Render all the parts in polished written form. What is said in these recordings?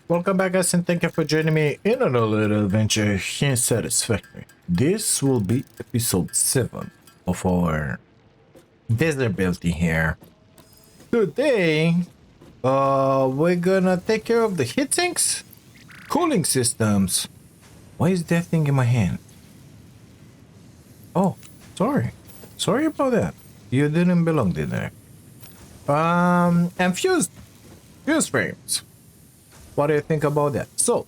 Welcome back, guys, and thank you for joining me in another little adventure here in Satisfactory. This will be episode 7 of our desert building here. Today, we're gonna take care of the heatsinks, cooling systems. Why is that thing in my hand? Oh, sorry. Sorry about that. You didn't belong there. And fuse frames. What do you think about that? So,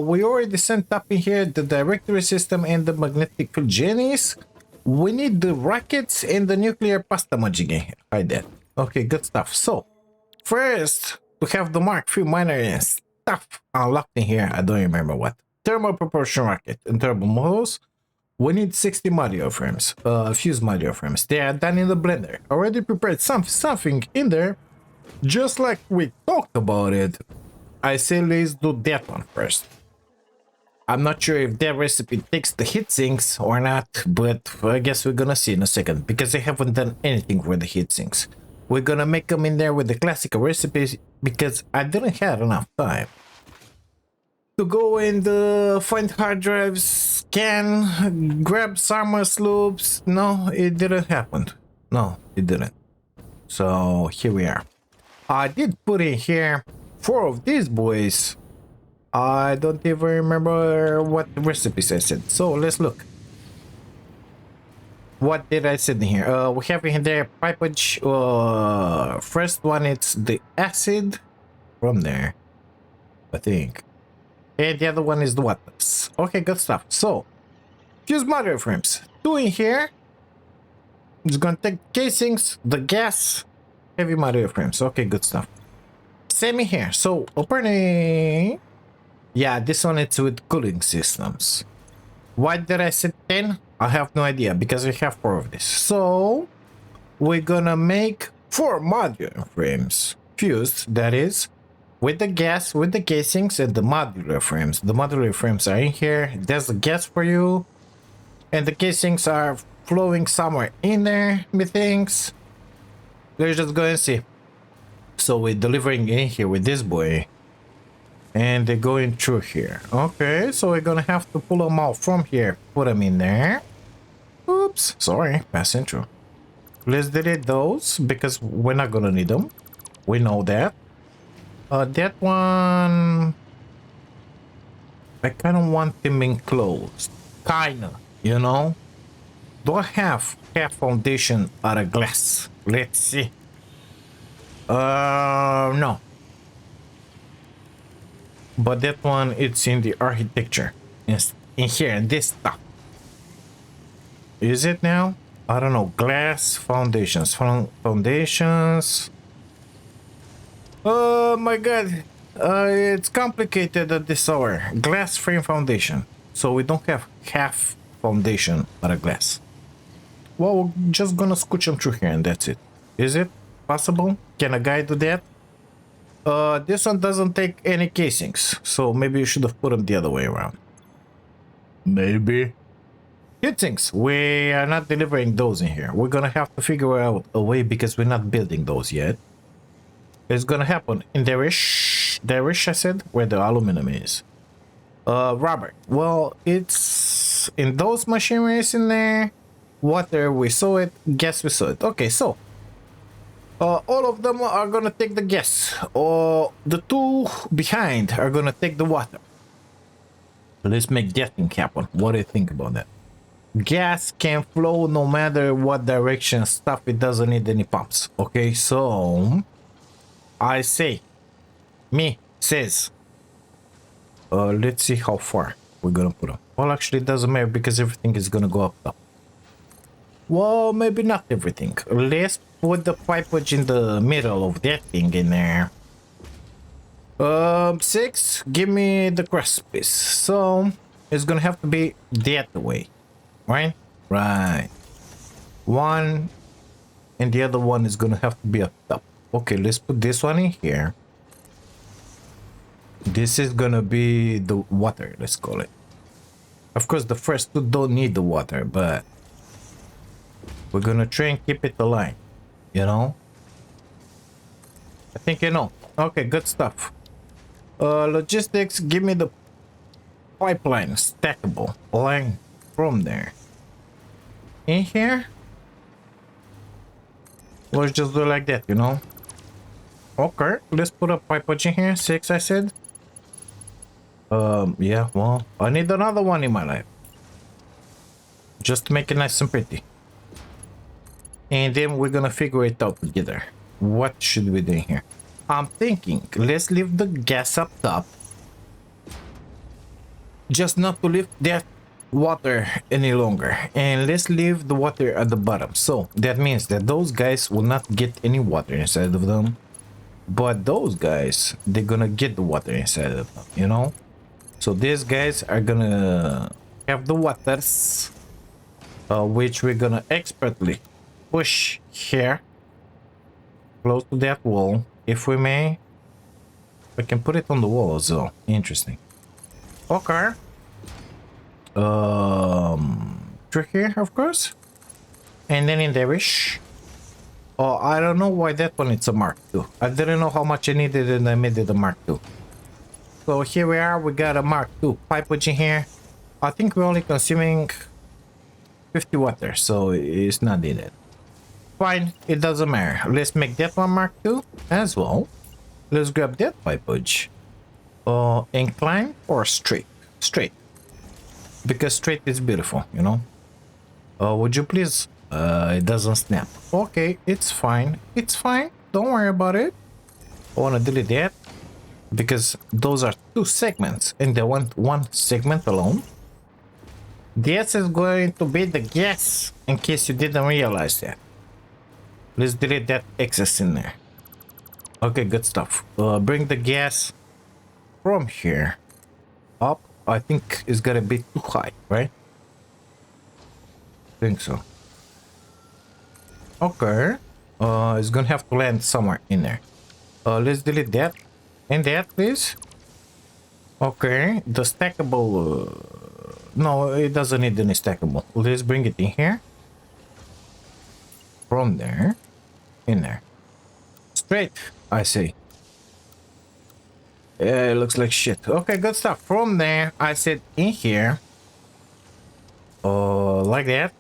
we already sent up in here the directory system and the magnetic genies. We need the rockets and the nuclear pasta again. Hide that. Okay, good stuff. So, first, we have the Mark III miner and stuff unlocked in here. I don't remember what. Thermal propulsion rocket and turbo models. We need 60 module frames, fuse module frames. They are done in the blender. Already prepared something in there, just like we talked about it. I say let's do that one first. I'm not sure if that recipe takes the heatsinks or not, but I guess we're gonna see in a second, because I haven't done anything for the heatsinks. We're gonna make them in there with the classic recipes, because I didn't have enough time to go and find hard drives, scan, grab summer sloops. No, it didn't happen. No, it didn't. So here we are. I did put in here 4 of these boys. I don't even remember what recipes I said. So let's look. What did I say in here? We have in there pipage. First one, it's the acid from there, I think. And the other one is the waters. Okay, good stuff. So, fuse module frames. 2 in here. It's gonna take casings, the gas, heavy module frames. Okay, good stuff. Same in here. So, opening. Yeah, this one it's with cooling systems. Why did I say 10? I have no idea, because we have 4 of this. So, we're gonna make 4 module frames. Fused, that is. With the gas, with the casings, and the modular frames. The modular frames are in here. There's the gas for you. And the casings are flowing somewhere in there, methinks. Let's just go and see. So we're delivering in here with this boy. And they're going through here. Okay, so we're gonna have to pull them out from here. Put them in there. Oops, sorry, passing through. Let's delete those, because we're not gonna need them. We know that. That one, I kind of want them enclosed. Kinda, you know? Do I have half foundation out of glass? Let's see. No. But that one, it's in the architecture. It's in here, in this stuff. Is it now? I don't know. Glass foundations. Foundations. Oh my god, it's complicated at this hour. Glass frame foundation. So we don't have half foundation out of glass. Well, we're just gonna scooch them through here and that's it. Is it possible? Can a guy do that? This one doesn't take any casings, so maybe you should have put them the other way around. Maybe. Heatsinks, we are not delivering those in here. We're gonna have to figure out a way, because we're not building those yet. It's gonna happen in there-ish, I said, where the aluminum is. Rubber. Well, it's in those machineries in there. Water, we saw it. Gas, we saw it. Okay, so all of them are gonna take the gas. The 2 behind are gonna take the water. Let's make that thing happen. What do you think about that? Gas can flow no matter what direction. Stuff, it doesn't need any pumps. Okay, so I say, me says, let's see how far we're gonna put them. Well, actually, it doesn't matter, because everything is gonna go up top. Well, maybe not everything. Let's put the pipage in the middle of that thing in there. 6, give me the crust piece. So it's gonna have to be that way, right? Right. 1, and the other one is gonna have to be up top. Okay, let's put this one in here. This is gonna be the water, let's call it. Of course, the first 2 don't need the water, but we're gonna try and keep it aligned, you know? I think you know. Okay, good stuff. Logistics, give me the pipeline stackable line from there. In here, let's just do like that, you know. Okay, let's put a pipe in here. 6, I said. Yeah, well, I need another one in my life. Just to make it nice and pretty. And then we're gonna figure it out together. What should we do here? I'm thinking, let's leave the gas up top. Just not to lift that water any longer. And let's leave the water at the bottom. So that means that those guys will not get any water inside of them. But those guys, they're gonna get the water inside of them, you know? So these guys are gonna have the waters, which we're gonna expertly push here, close to that wall. If we may, we can put it on the wall as well. Interesting. Okay. Through here, of course. And then in the wish. Oh, I don't know why that one it's a Mark II. I didn't know how much I needed and I made it a Mark II. So here we are, we got a Mark II pipe in here. I think we're only consuming 50 water, so it's not needed. Fine, it doesn't matter. Let's make that one Mark II as well. Let's grab that pipage. Incline or straight? Straight. Because straight is beautiful, you know. Would you please? It doesn't snap. Okay, it's fine. It's fine. Don't worry about it. I want to delete that. Because those are 2 segments and they want 1 segment alone. This is going to be the gas, in case you didn't realize that. Let's delete that excess in there. Okay, good stuff. Bring the gas from here up. I think it's gonna be too high, right? Think so. Okay. It's gonna have to land somewhere in there. Let's delete that. And that, please. Okay, the stackable... no, it doesn't need any stackable. Let's bring it in here. From there. In there. Straight, I say. It looks like shit. Okay, good stuff. From there, I said in here. Like that.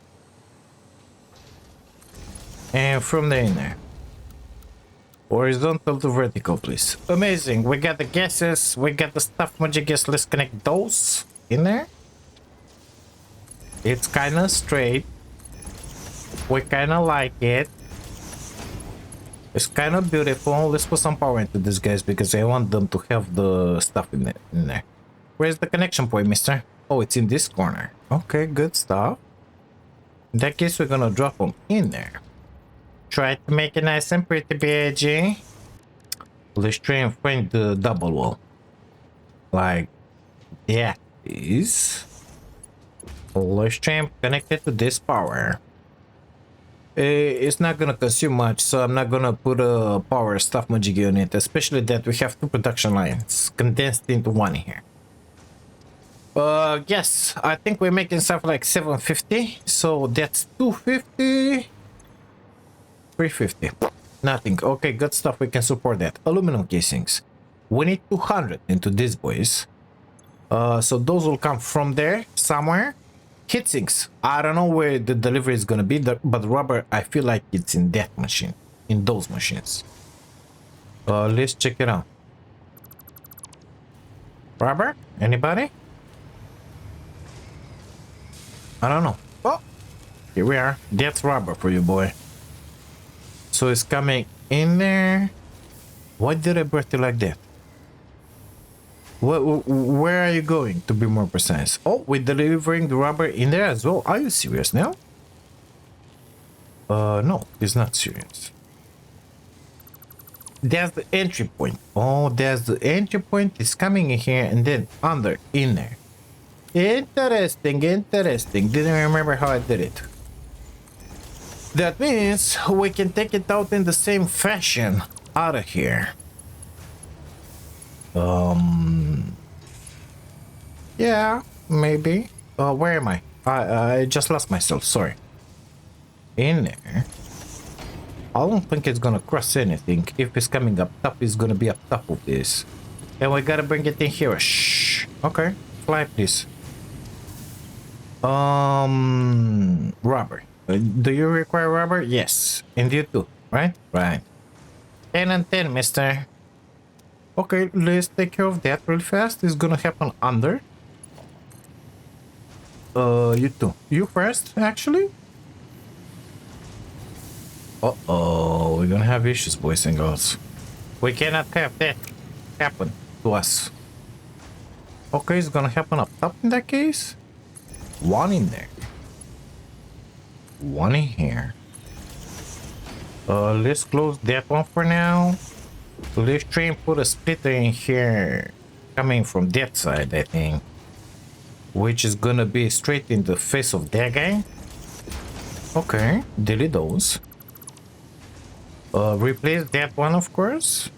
And from there in there. Horizontal to vertical, please. Amazing. We got the gases. We got the stuff magic gas. Let's connect those in there. It's kind of straight. We kind of like it. It's kind of beautiful. Let's put some power into these guys because I want them to have the stuff in there. Where's the connection point, mister? Oh, it's in this corner. Okay, good stuff. In that case, we're gonna drop them in there. Try to make it nice and pretty, BG. Let's try and find the double wall. Like that is. Let's try and connect it to this power. It's not gonna consume much, so I'm not gonna put a power stuff magic on it, especially that we have 2 production lines condensed into 1 here. Yes, I think we're making stuff like 750, so that's 250. 350. Nothing. Okay, good stuff. We can support that. Aluminum casings. We need 200 into these boys. So those will come from there somewhere. Heatsinks. I don't know where the delivery is gonna be, but rubber, I feel like it's in that machine. In those machines. Let's check it out. Rubber? Anybody? I don't know. Oh, here we are. That's rubber for you, boy. So it's coming in there. Why did I breathe it like that? Where are you going, to be more precise? Oh, we're delivering the rubber in there as well. Are you serious now? No, it's not serious. That's the entry point. Oh, that's the entry point. It's coming in here and then under in there. Interesting, interesting. Didn't remember how I did it. That means we can take it out in the same fashion out of here. Yeah, maybe. Where am I? I just lost myself, sorry. In there. I don't think it's gonna cross anything. If it's coming up top, it's gonna be up top of this. And we gotta bring it in here. Shh. Okay. Fly, please. Rubber. Do you require rubber? Yes. And you too, right? Right. 10 and 10, mister. Okay, let's take care of that real fast. It's gonna happen under. You too. You first, actually? Uh-oh, we're gonna have issues, boys and girls. We cannot have that happen to us. Okay, it's gonna happen up top in that case. One in there. One in here. Let's close that one for now. Let's try and put a splitter in here. Coming from that side, I think. Which is gonna be straight in the face of that guy. Okay, delete those. Replace that one, of course.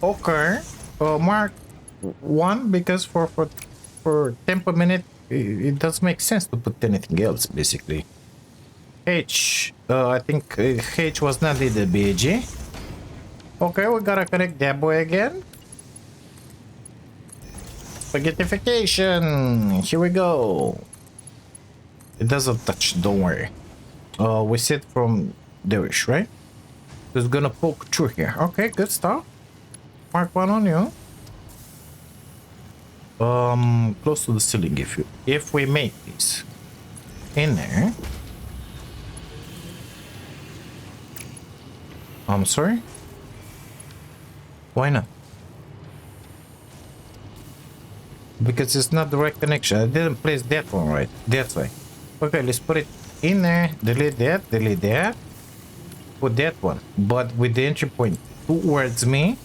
Okay. Mark one because for 10 per minute, it does make sense to put anything else, basically. H. I think H was not needed, BG. Okay, we gotta connect that boy again. Spaghettification. Here we go. It doesn't touch, don't worry. We sit from there-ish, right? It's gonna poke through here. Okay, good stuff. Mark one on you. Close to the ceiling if we make this in there. I'm sorry. Why not? Because it's not the right connection. I didn't place that one right. That's why. Okay, let's put it in there. Delete that. Put that one. But with the entry point towards me.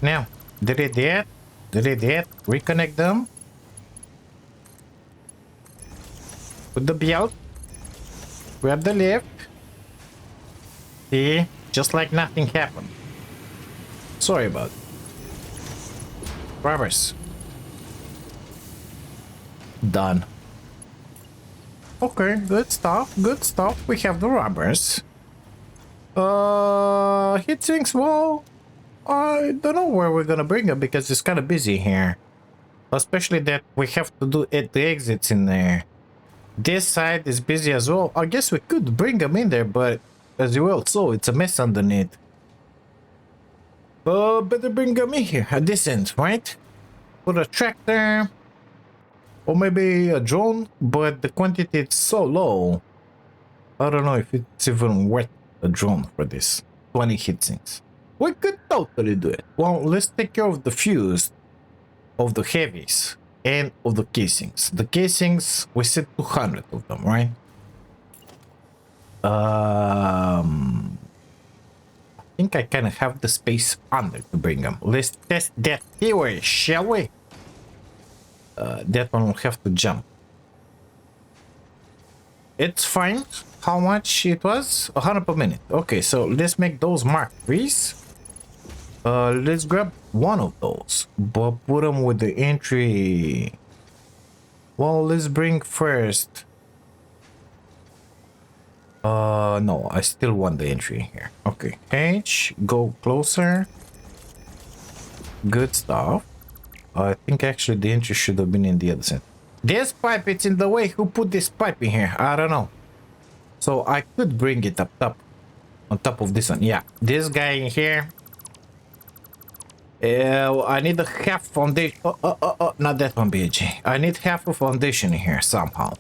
Now, delete that. Reconnect them. Put the belt. Grab the lift. See? Just like nothing happened. Sorry about it. Rubbers. Done. Okay, good stuff. We have the rubbers. Heat sinks, well, I don't know where we're gonna bring them because it's kind of busy here. Especially that we have to do it, the exits in there. This side is busy as well. I guess we could bring them in there, but as you well saw, it's a mess underneath. Better bring them in here at this end, right? Put a tractor. Or maybe a drone, but the quantity is so low. I don't know if it's even worth a drone for this. 20 heat sinks. We could totally do it. Well, let's take care of the fuse of the heavies and of the casings. The casings, we said 200 of them, right? I think I kind of have the space under to bring them. Let's test that theory, shall we? That one will have to jump. It's fine. How much it was? 100 per minute. Okay, so let's make those Mark 3s. Let's grab one of those, but put them with the entry. Well, let's bring first. No, I still want the entry here. Okay, H, go closer. Good stuff. I think actually the entry should have been in the other side. This pipe, it's in the way. Who put this pipe in here? I don't know. So I could bring it up top. On top of this one. Yeah, this guy in here. I need a half foundation. Not that one, BG. I need half a foundation in here somehow.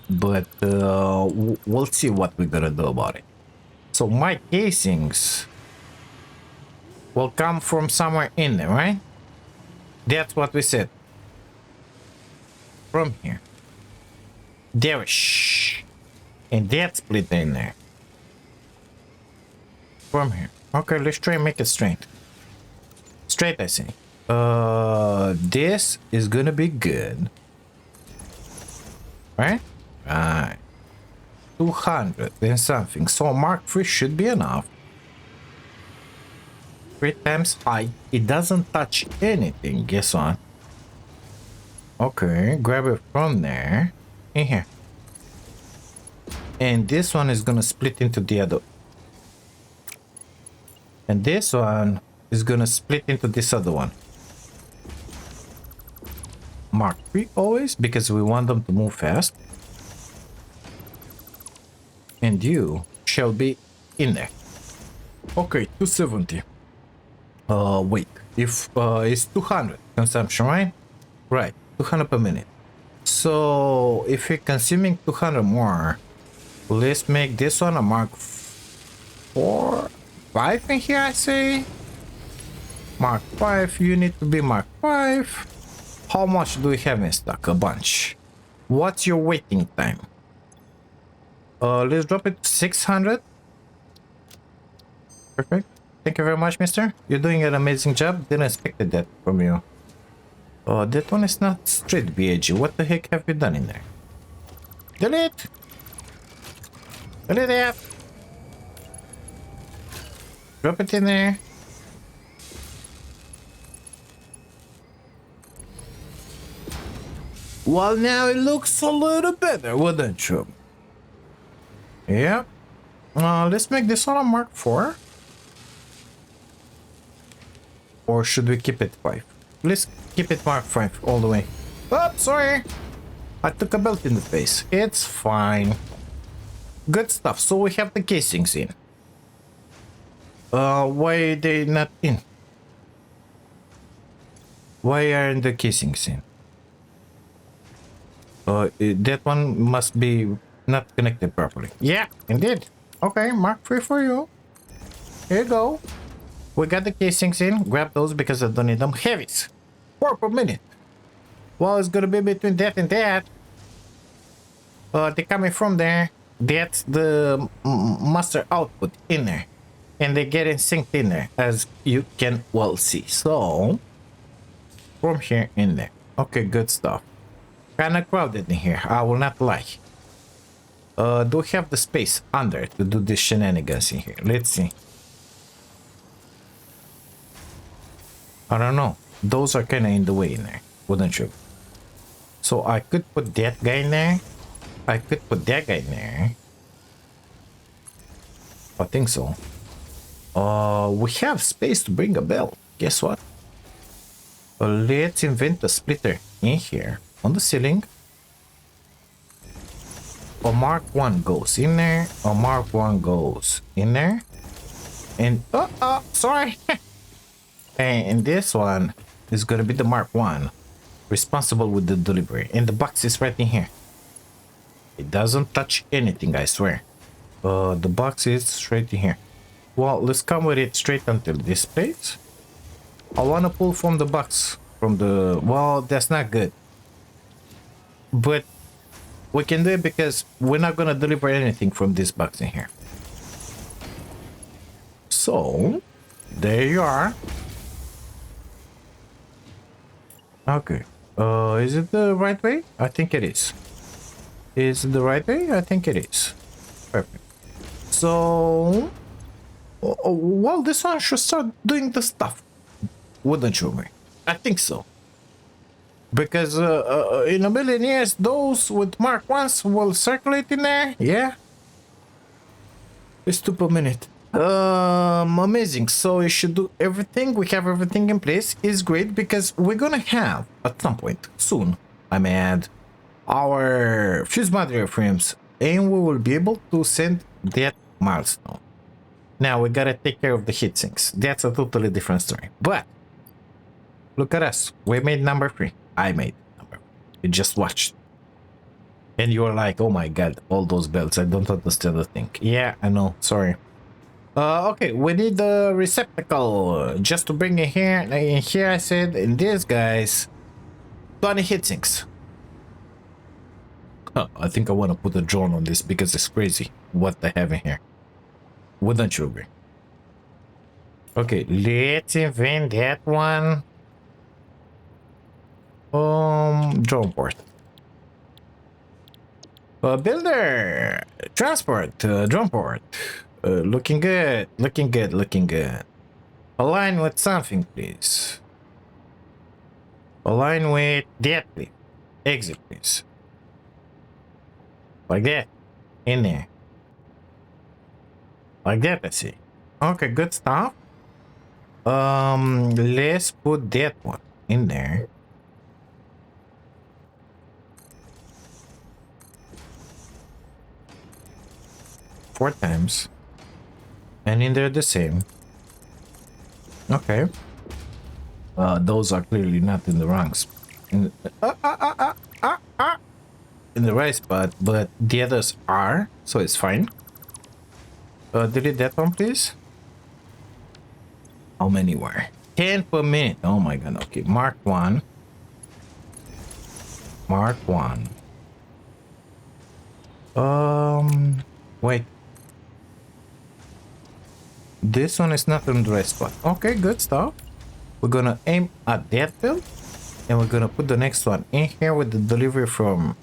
But we'll see what we're gonna do about it. So my casings will come from somewhere in there, right? That's what we said. From here. There. Shh. And that split in there. From here. Okay, let's try and make it straight. Straight, I say. This is gonna be good. Right? Right. 200 and something. So Mark 3 should be enough. 3 times high. It doesn't touch anything. Guess what? Okay, grab it from there. In here. And this one is gonna split into the other. And this one is gonna split into this other one. Mark 3 always, because we want them to move fast. And you shall be in there. Okay, 270. Wait. If it's 200 consumption, right? Right, 200 per minute. So if you're consuming 200 more, let's make this one a Mark 4, 5 in here, I say. Mark 5, you need to be Mark 5. How much do we have in stock? A bunch. What's your waiting time? Let's drop it to 600. Perfect. Thank you very much, mister. You're doing an amazing job. Didn't expect that from you. That one is not straight BAG. What the heck have you done in there? Delete! Delete it! Drop it in there. Well, now it looks a little better, wouldn't you? Yeah. Let's make this one a Mark 4. Or should we keep it 5? Let's keep it Mark 5 all the way. Oh, sorry. I took a belt in the face. It's fine. Good stuff. So we have the casings in. Why are they not in? Why aren't the casings in? That one must be not connected properly. Yeah, indeed. Okay, Mark 3 for you. Here you go. We got the casings in. Grab those because I don't need them. Heavies. 4 per minute. Well, it's gonna be between that and that. They're coming from there. That's the master output in there. And they're getting synced in there, as you can well see. So, from here in there. Okay, good stuff. Kinda crowded in here, I will not lie. Do we have the space under to do this shenanigans in here? Let's see. I don't know. Those are kinda in the way in there, wouldn't you? So I could put that guy in there. I could put that guy in there. I think so. We have space to bring a bell. Guess what? Let's invent a splitter in here on the ceiling. A Mark 1 goes in there. A Mark 1 goes in there. And sorry. And this one is gonna be the Mark 1 responsible with the delivery. And the box is right in here. It doesn't touch anything, I swear. The box is straight in here. Well, let's come with it straight until this place. I want to pull from the box. From the... Well, that's not good. But we can do it because we're not going to deliver anything from this box in here. So, there you are. Okay. Is it the right way? I think it is. Is it the right way? I think it is. Perfect. So... well, this one should start doing the stuff. Wouldn't you agree? I think so. Because in a million years, those with Mark 1s will circulate in there. Yeah. It's 2 per minute. Amazing. So you should do everything. We have everything in place. It's great because we're gonna have at some point soon, I may add, our fuse material frames, and we will be able to send that milestone. Now we gotta take care of the heatsinks. That's a totally different story. But look at us. We made number 3. I made number 3. You just watched. And you were like, oh my god, all those belts. I don't understand the thing. Yeah, I know. Sorry. Okay, we need the receptacle just to bring it here. In here I said, in this guys, 20 heatsinks. I think I want to put a drone on this because it's crazy what they have in here. Wouldn't you agree? Okay, let's invent that one. Drone port. Builder, transport, drone port. Looking good, looking good, looking good. Align with something, please. Align with that, please. Exit, please. Like that. In there. Like that, I see. Okay, good stuff. Let's put that one in there. Four times. And in there the same. Okay. Those are clearly not in the wrong spot. In the right spot, but the others are, so it's fine. Delete that one, please. How many were? 10 per minute. Oh my god. Okay, mark one. Mark one. Wait. This one is not in the right spot. Okay, good stuff. We're gonna aim at that build, and we're gonna put the next one in here with the delivery from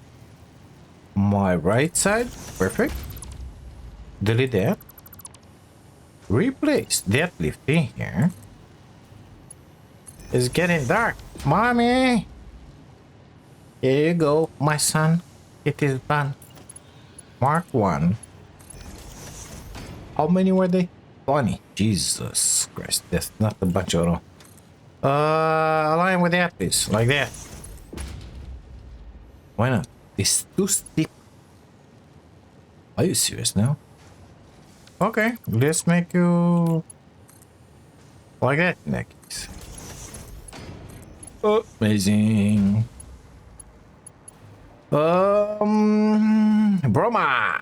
my right side. Perfect. Delete that. Replace that lift in here. It's getting dark. Mommy! Here you go, my son. It is done. Mark one. How many were they? 20. Jesus Christ, that's not a bunch at all. Align with that, please. Like that. Why not? It's too steep. Are you serious now? Okay, let's make you like that in that case. Amazing. Broma.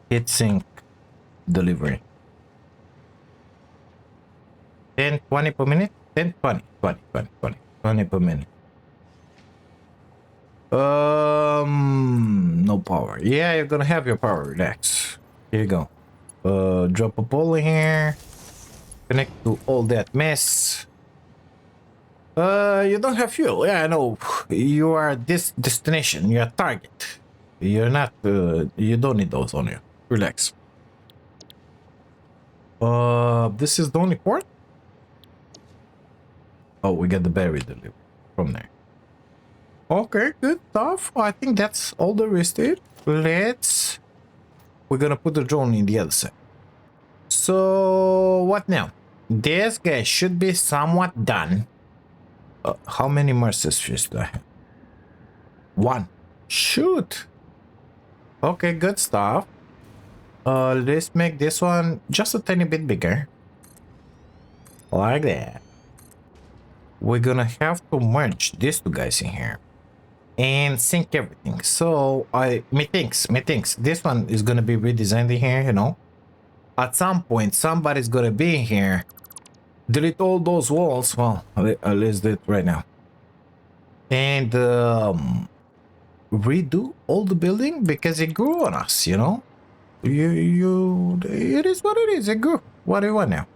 Hit sync delivery. 10, 20 per minute. 10, 20, 20, 20, 20, 20 per minute. No power. Yeah, you're gonna have your power. Relax. Here you go. Drop a pole in here. Connect to all that mess. You don't have fuel. Yeah, I know. You are this destination. You're a target. You're not. You don't need those on you. Relax. This is the only port. Oh, we get the battery delivered from there. Okay, good stuff. I think that's all there is to it. We're gonna put the drone in the other side. So, what now? This guy should be somewhat done. How many Mercer's fish do I have? One. Shoot. Okay, good stuff. Let's make this one just a tiny bit bigger. Like that. We're gonna have to merge these two guys in here and sync everything. So methinks this one is gonna be redesigned in here, you know. At some point somebody's gonna be in here, delete all those walls. Well, let's do it right now, and redo all the building because it grew on us, you know. It is what it is. It grew. What do you want now?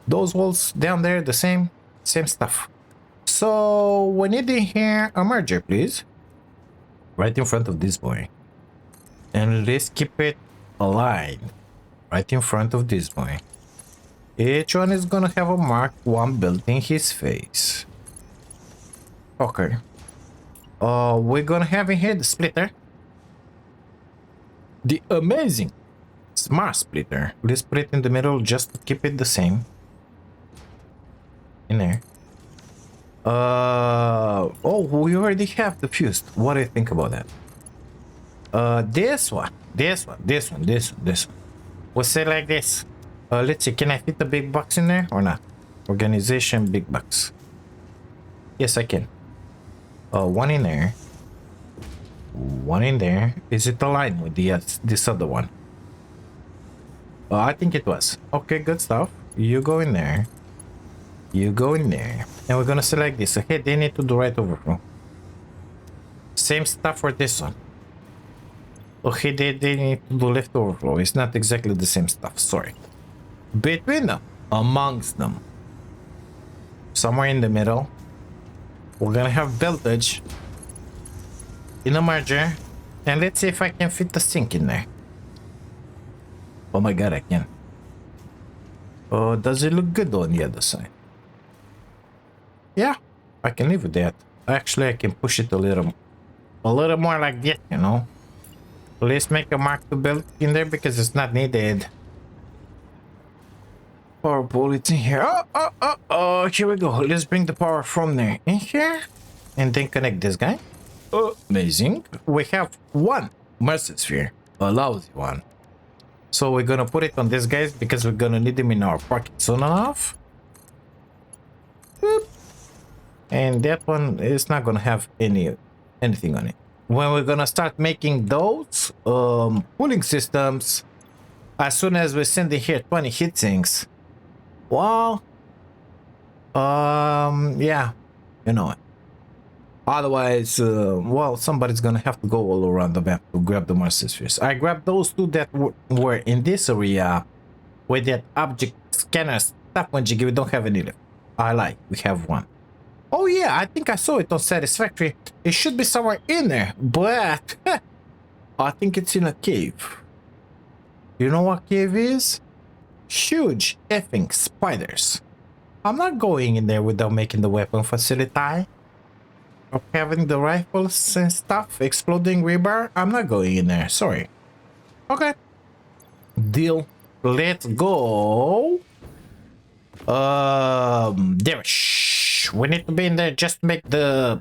Those walls down there, the same stuff. So we need in here a merger, please, right in front of this boy, and let's keep it aligned right in front of this boy. Each one is gonna have a Mark 1 built in his face. Okay. We're gonna have in here the splitter, the amazing smart splitter. Let's put it in the middle just to keep it the same in there. Oh, we already have the fused. What do you think about that? This one. We'll say like this. Let's see, can I fit the big box in there or not? Organization big box. Yes, I can. One in there. One in there. Is it aligned with the this other one? I think it was. Okay, good stuff. You go in there. You go in there. And we're gonna select this. Okay, they need to do right overflow. Same stuff for this one. Okay, they need to do left overflow. It's not exactly the same stuff. Sorry. Between them. Amongst them. Somewhere in the middle. We're gonna have voltage in a merger. And let's see if I can fit the sink in there. Oh my god, I can. Oh, does it look good on the other side? Yeah, I can live with that. Actually, I can push it a little more like this, you know. Let's make a Mark II build in there because it's not needed. Power pole, it's in here. Oh, here we go. Let's bring the power from there in here and then connect this guy. Oh, amazing. We have one mercy sphere, a lousy one. So we're gonna put it on this guys because we're gonna need them in our pocket soon enough. Boop. And that one is not gonna have anything on it. When we're gonna start making those cooling systems, as soon as we send in here 20 heat sinks, well, yeah, you know it. Otherwise, well, somebody's gonna have to go all around the map to grab the mercy spheres. I grabbed those two that were in this area with that object scanner stuff when we don't have any left. I lied, we have one. Oh yeah, I think I saw it on Satisfactory. It should be somewhere in there, but I think it's in a cave. You know what cave is? Huge effing spiders. I'm not going in there without making the weapon facility. Of having the rifles and stuff, exploding rebar. I'm not going in there, sorry. Okay. Deal. Let's go. There. Shh. We need to be in there just to make the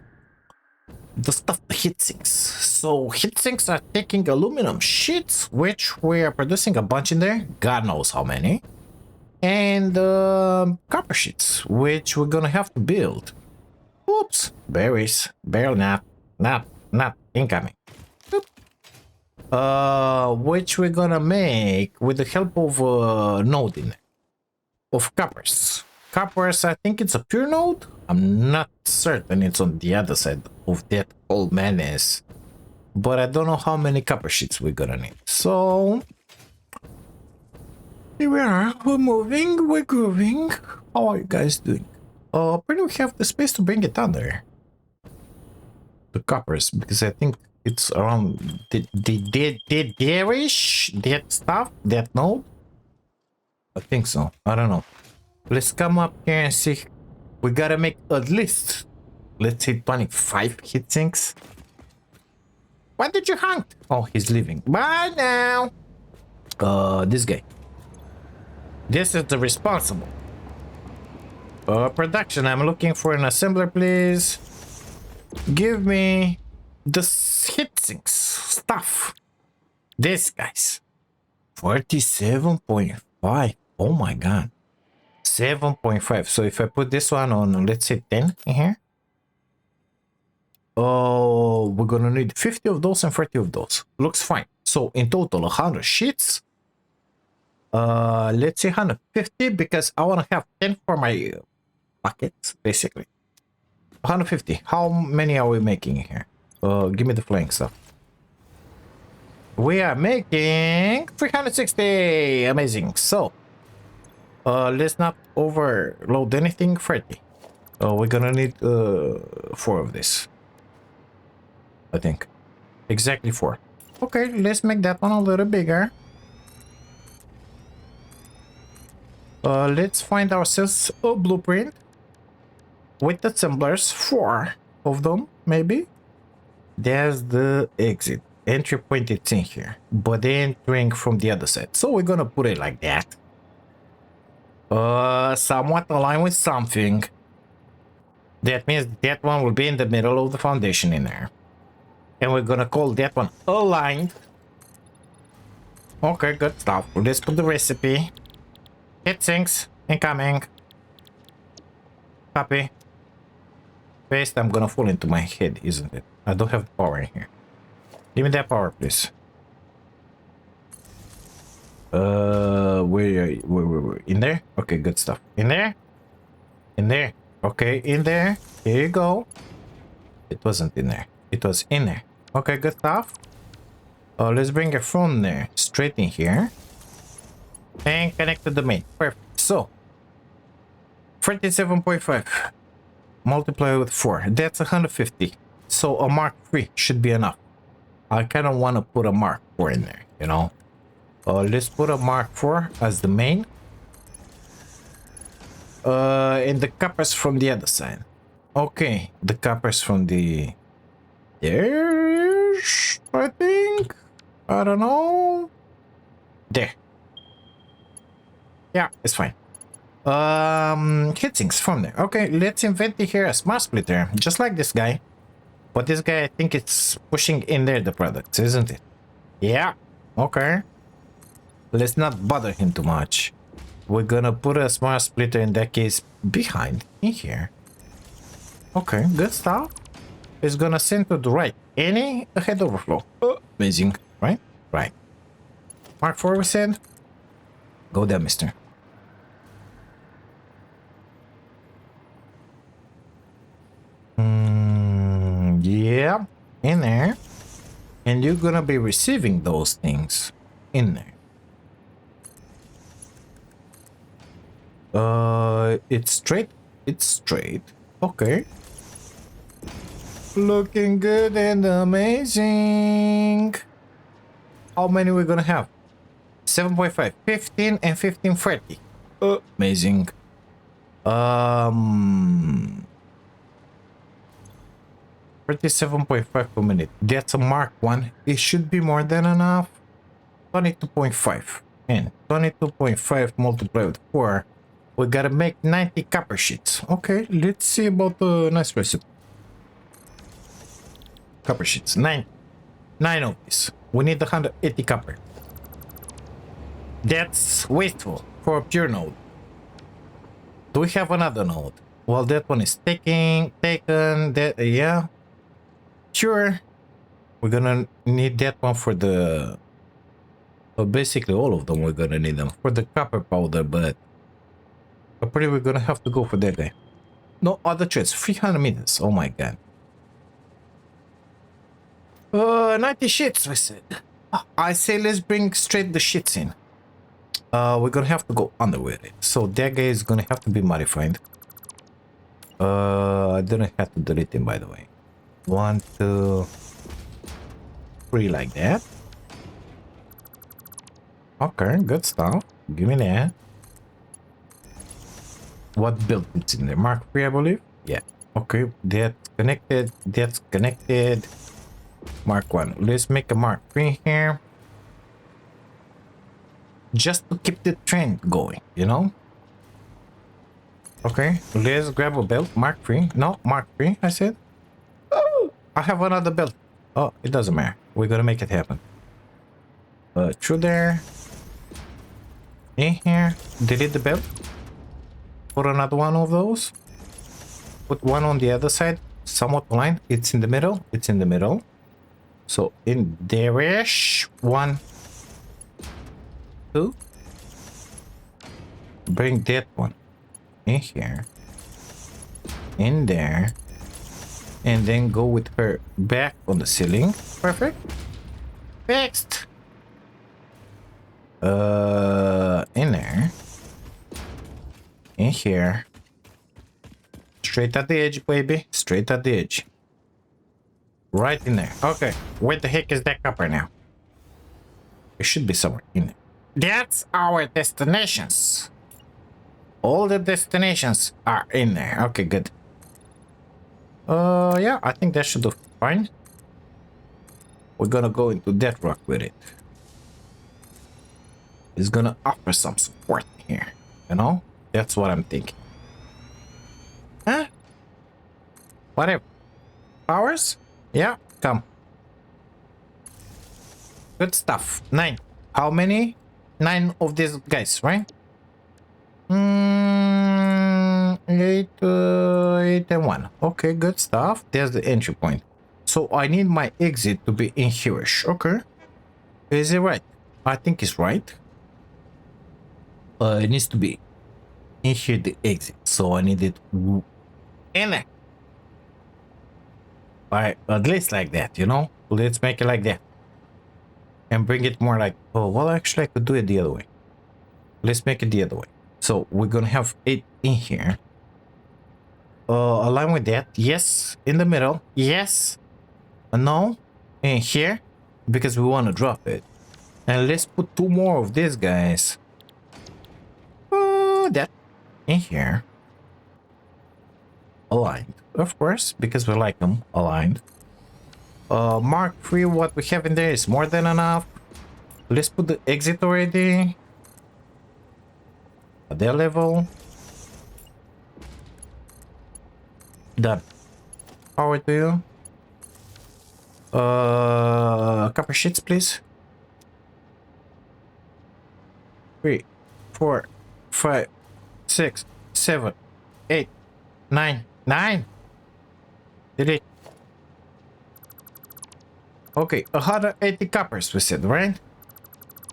stuff, the heat sinks. So heat sinks are taking aluminum sheets, which we are producing a bunch in there. God knows how many. And copper sheets, which we're gonna have to build. Oops, berries, barrel not incoming. Oop. Which we're gonna make with the help of node in there. Of coppers. Coppers, I think it's a pure node. I'm not certain it's on the other side of that old menace. But I don't know how many copper sheets we're gonna need. So here we are, we're moving, we're grooving. How are you guys doing? Pretty we have the space to bring it under. The coppers, because I think it's around there-ish, that stuff, that node. I think so. I don't know. Let's come up here and see. We gotta make at least, let's say 25 heat sinks. Why did you hunt? Oh, he's leaving. Bye now. This guy. This is the responsible. Production, I'm looking for an assembler, please. Give me the heat sinks stuff. This, guys. 47.5. Oh my god. 7.5. So if I put this one on, let's say 10 in here. Oh, we're gonna need 50 of those and 30 of those. Looks fine. So in total, 100 sheets. Let's say 150 because I want to have 10 for my buckets, basically. 150. How many are we making here? Give me the flying stuff. We are making 360. Amazing. So, let's not overload anything. 30. We're gonna need 4 of this. I think. Exactly 4. Okay, let's make that one a little bigger. Let's find ourselves a blueprint with assemblers, 4 of them, maybe. There's the exit. Entry point, it's in here, but they're entering from the other side. So we're gonna put it like that. Somewhat aligned with something. That means that one will be in the middle of the foundation in there. And we're gonna call that one aligned. Okay, good stuff. Let's put the recipe. Heat sinks incoming. Copy. Paste. I'm gonna fall into my head, isn't it? I don't have the power in here. Give me that power, please. Where in there? Okay, good stuff. In there? In there. Okay, in there. Here you go. It wasn't in there. It was in there. Okay, good stuff. Let's bring it from there straight in here. And connect to the main. Perfect. So 47.5 multiply with 4. That's 150. So a Mark 3 should be enough. I kind of want to put a Mark 4 in there, you know. Let's put a Mark 4 as the main. And the coppers from the other side. Okay, the coppers from the... There's, I think. I don't know. There. Yeah, it's fine. Heatsinks from there. Okay, let's invent here a smart splitter, just like this guy. But this guy, I think it's pushing in there the products, isn't it? Yeah. Okay. Let's not bother him too much. We're gonna put a smart splitter in that case behind in here. Okay, good stuff. It's gonna send to the right. Any head overflow. Amazing. Right? Right. Mark 4 we said. Go there, mister. Yeah, in there. And you're gonna be receiving those things in there. It's straight. It's straight. Okay. Looking good and amazing. How many we're gonna have? 7.5, 15 and 1530. Amazing. 37.5 per minute. That's a Mark 1. It should be more than enough. 22.5. And 22.5 multiplied with 4. We gotta make 90 copper sheets. Okay, let's see about the nice recipe. Copper sheets. 9 of these. We need 180 copper. That's wasteful for a pure node. Do we have another node? Well, that one is taken. That, yeah. Sure. We're gonna need that one for the... basically all of them we're gonna need them. For the copper powder, but... probably we're gonna have to go for that guy. No other choice. 300 meters. Oh my god. 90 sheets, we said. I say let's bring straight the sheets in. We're gonna have to go under with it. So that guy is gonna have to be modified. I didn't have to delete him, by the way. 1, 2, 3 like that. Okay, good stuff. Give me that. What build it's in there? Mark 3, I believe. Yeah. Okay, that's connected. That's connected. Mark 1. Let's make a Mark 3 here. Just to keep the trend going, you know? Okay, let's grab a belt. Mark 3. No, Mark 3, I said. Oh, I have another belt. Oh, it doesn't matter. We're gonna make it happen. Through there. In here. Delete the belt. Put another one of those. Put one on the other side. Somewhat aligned. It's in the middle. It's in the middle. So in there-ish. 1, 2. Bring that one in here. In there. And then go with her back on the ceiling. Perfect. Fixed. In there. In here. Straight at the edge, baby. Straight at the edge. Right in there. Okay. Where the heck is that copper now? It should be somewhere in there. That's our destinations. All the destinations are in there. Okay, good. Yeah, I think that should do fine. We're gonna go into that rock with it. It's gonna offer some support here. You know? That's what I'm thinking. Huh? Whatever. Powers? Yeah, come. Good stuff. 9. How many? 9 of these guys, right? 8, 8 and 1. Okay, good stuff. There's the entry point. So I need my exit to be in here-ish. Okay. Is it right? I think it's right. It needs to be in here, the exit. So I need it in there. Alright, at least like that, you know? Let's make it like that. And bring it more like... oh, well, actually, I could do it the other way. Let's make it the other way. So we're gonna have 8 in here. Align with that. Yes. In the middle. Yes. No. In here. Because we want to drop it. And let's put 2 more of these guys. That. In here. Aligned. Of course. Because we like them. Aligned. Mark 3. What we have in there is more than enough. Let's put the exit already. At their level. Done. Power to you. Copper sheets, please. 3, 4, 5, 6, 7, 8, 9, 9. Delete. Okay, 180 coppers we said, right?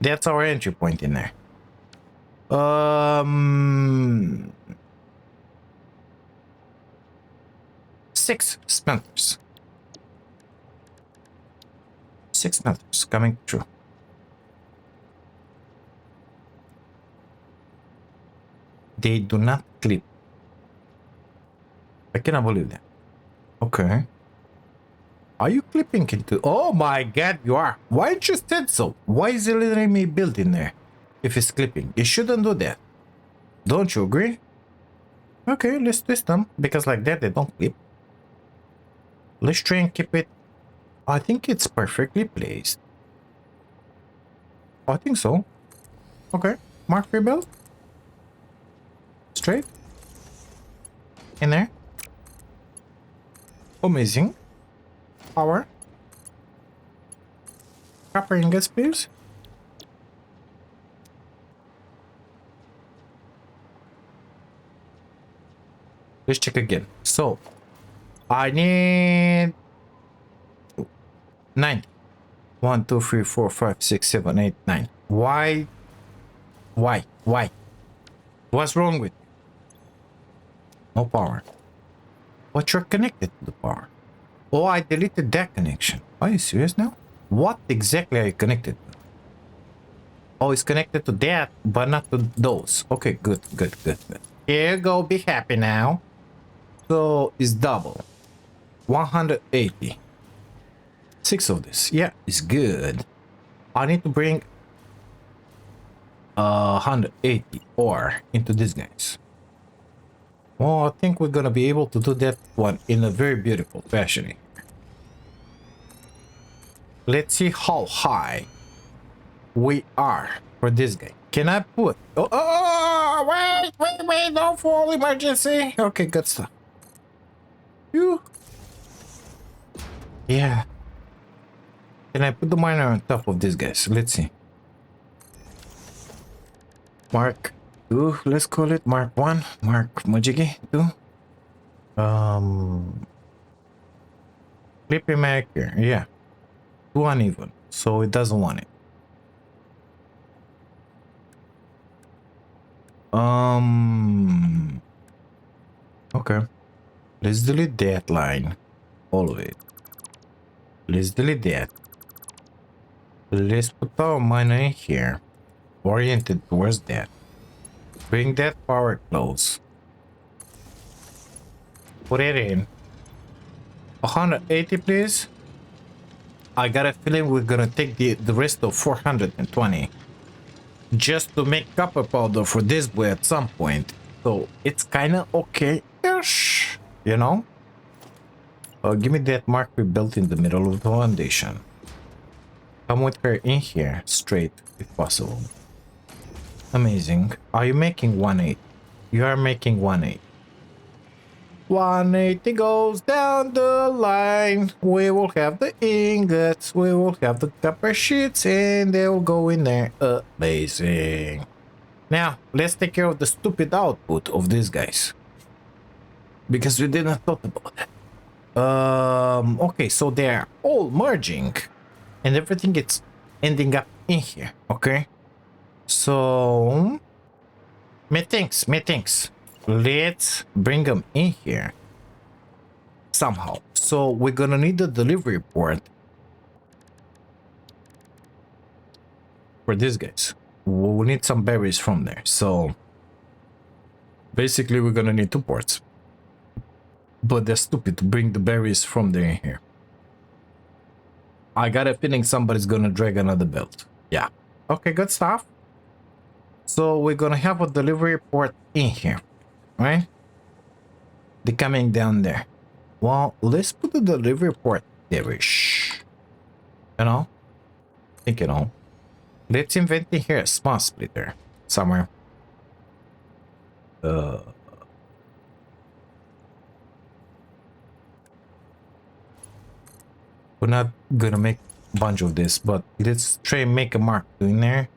That's our entry point in there. 6 smelters. 6 smelters coming through. They do not clip. I cannot believe that. Okay. Are you clipping into... Oh my god, you are. Why did you said so? Why is it letting me build in there? If it's clipping. You shouldn't do that. Don't you agree? Okay, let's twist them. Because like that, they don't clip. Let's try and keep it... I think it's perfectly placed. I think so. Okay. Mark rebuild. Straight. In there. Amazing. Power. Copper ingots, please. Let's check again. So, I need 9. 1, 2, 3, 4, 5, 6, 7, 8, 9. Why? Why? What's wrong with you? No power. But you're connected to the power. Oh, I deleted that connection. Are you serious now? What exactly are you connected to? Oh, it's connected to that, but not to those. Okay, good. Here you go, be happy now. So, it's double. 180. 6 of this. Yeah, it's good. I need to bring 180 ore into these guys. Well, I think we're gonna be able to do that one in a very beautiful fashion. Let's see how high we are for this guy. Can I put... wait, don't fall, emergency. Okay, good stuff. Phew. Yeah. Can I put the miner on top of these guys? Let's see. Mark 2, let's call it Mark 1. Mark Majigi 2. Flippy Mac here. Yeah. Too uneven. So it doesn't want it. Okay. Let's delete that line. All of it. Let's delete that. Let's put our miner in here. Oriented towards that. Bring that power close. Put it in. 180, please. I got a feeling we're gonna take the rest of 420. Just to make copper powder for this boy at some point. So it's kinda okay-ish. You know? Give me that mark we built in the middle of the foundation. Come with her in here, straight, if possible. Amazing. Are you making 1.8? You are making 1.8. 180 goes down the line. We will have the ingots. We will have the copper sheets, and they will go in there. Amazing. Now, let's take care of the stupid output of these guys. Because we didn't thought about it. Okay, so they're all merging. And everything gets ending up in here, okay? So... methinks. Let's bring them in here. Somehow. So we're gonna need a delivery port. For these guys. We'll need some berries from there. So... basically we're gonna need 2 ports. But they're stupid to bring the berries from there in here. I got a feeling somebody's gonna drag another belt. Yeah. Okay, good stuff. So we're gonna have a delivery port in here, right? They're coming down there. Well, let's put the delivery port there-ish. You know? I think you know. Let's invent in here a smart splitter somewhere. We're not gonna make a bunch of this, but let's try and make a mark in there.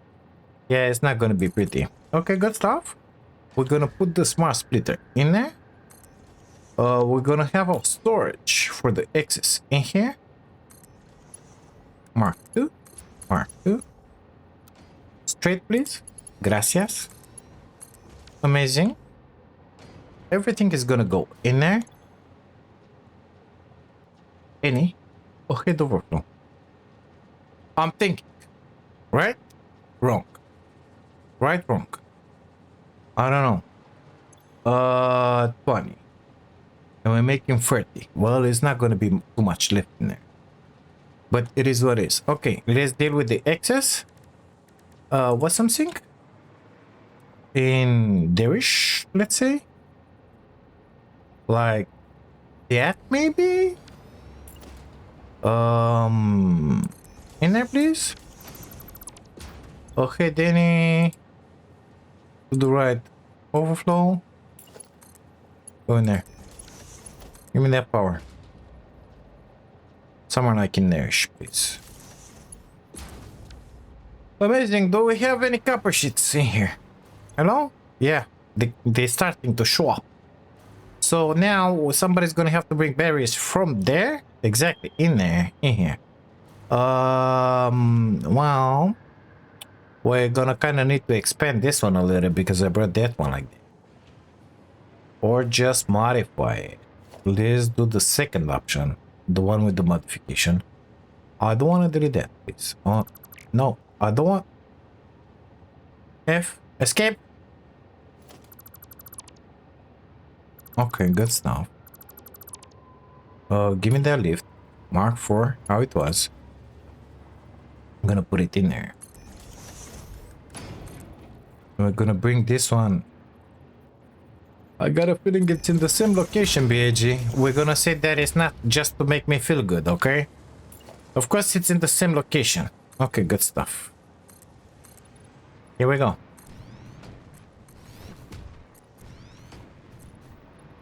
Yeah, it's not gonna be pretty. Okay, good stuff. We're gonna put the smart splitter in there. We're gonna have a storage for the X's in here. Mark 2. Mark 2. Straight, please. Gracias. Amazing. Everything is gonna go in there. Any. Okay, the overflow. I'm thinking. Right? Wrong. Right, wrong. I don't know. 20. And we're making 30. Well, it's not gonna be too much left in there. But it is what it is. Okay, let's deal with the excess. What's something? In there-ish, let's say? Like that, maybe? In there, please? Okay, Danny. To the right. Overflow. Go in there. Give me that power. Somewhere like in there-ish, please. Amazing. Do we have any copper sheets in here? Hello? Yeah, they're starting to show up. So now somebody's gonna have to bring berries from there. Exactly, in there, in here. Well, we're gonna kind of need to expand this one a little because I brought that one like that. Or just modify it. Let's do the second option, the one with the modification. I don't want to delete that, please. No, I don't want. F, escape. Okay, good stuff. Give me that lift. Mark 4, how it was. I'm gonna put it in there. We're gonna bring this one. I got a feeling it's in the same location, BAG. We're gonna say that it's not just to make me feel good, okay? Of course it's in the same location. Okay, good stuff. Here we go.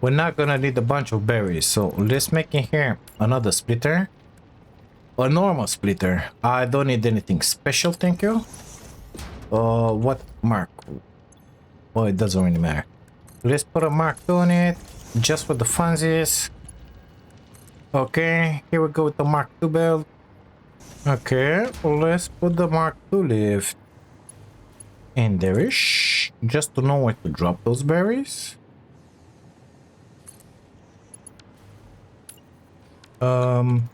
We're not gonna need a bunch of berries, so let's make in here another splitter. A normal splitter. I don't need anything special, thank you. What mark? Oh, it doesn't really matter. Let's put a mark 2 on it, just for the funsies. Okay, here we go with the mark 2 belt. Okay, let's put the mark 2 lift in there-ish, just to know where to drop those berries. Come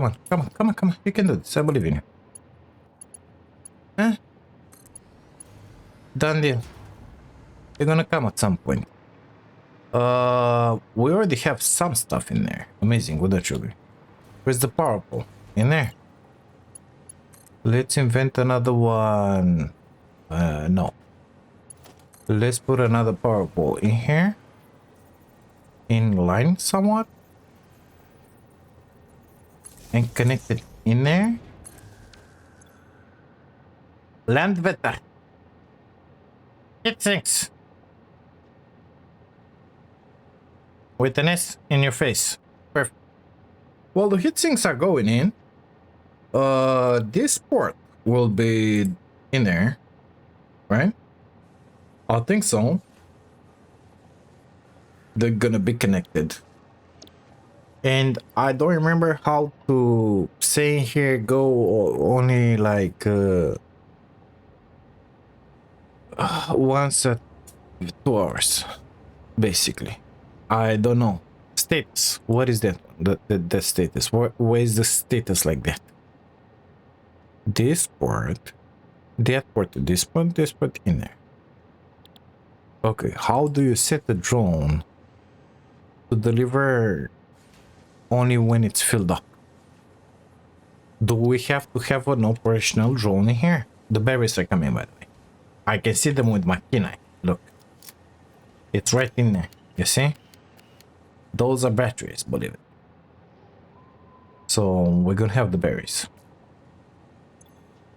on, come on, come on, come on. You can do this. I believe in you. Huh? Done deal. They're gonna come at some point. We already have some stuff in there. Amazing, with that sugar. Where's the power pole? In there. Let's invent another one. No. Let's put another power pole in here. In line somewhat. And connect it in there. Land better. It sinks. With an S in your face. Perfect. Well, the heat sinks are going in. This port will be in there, right? I think so. They're gonna be connected. And I don't remember how to say here go only like once at 2 hours, basically. I don't know. Status. What is that? The status. Where is the status like that? This port. That port to this port in there. Okay, how do you set the drone to deliver only when it's filled up? Do we have to have an operational drone in here? The berries are coming, by the way. I can see them with my keen eye. Look. It's right in there. You see? Those are batteries, believe it. So we're gonna have the berries.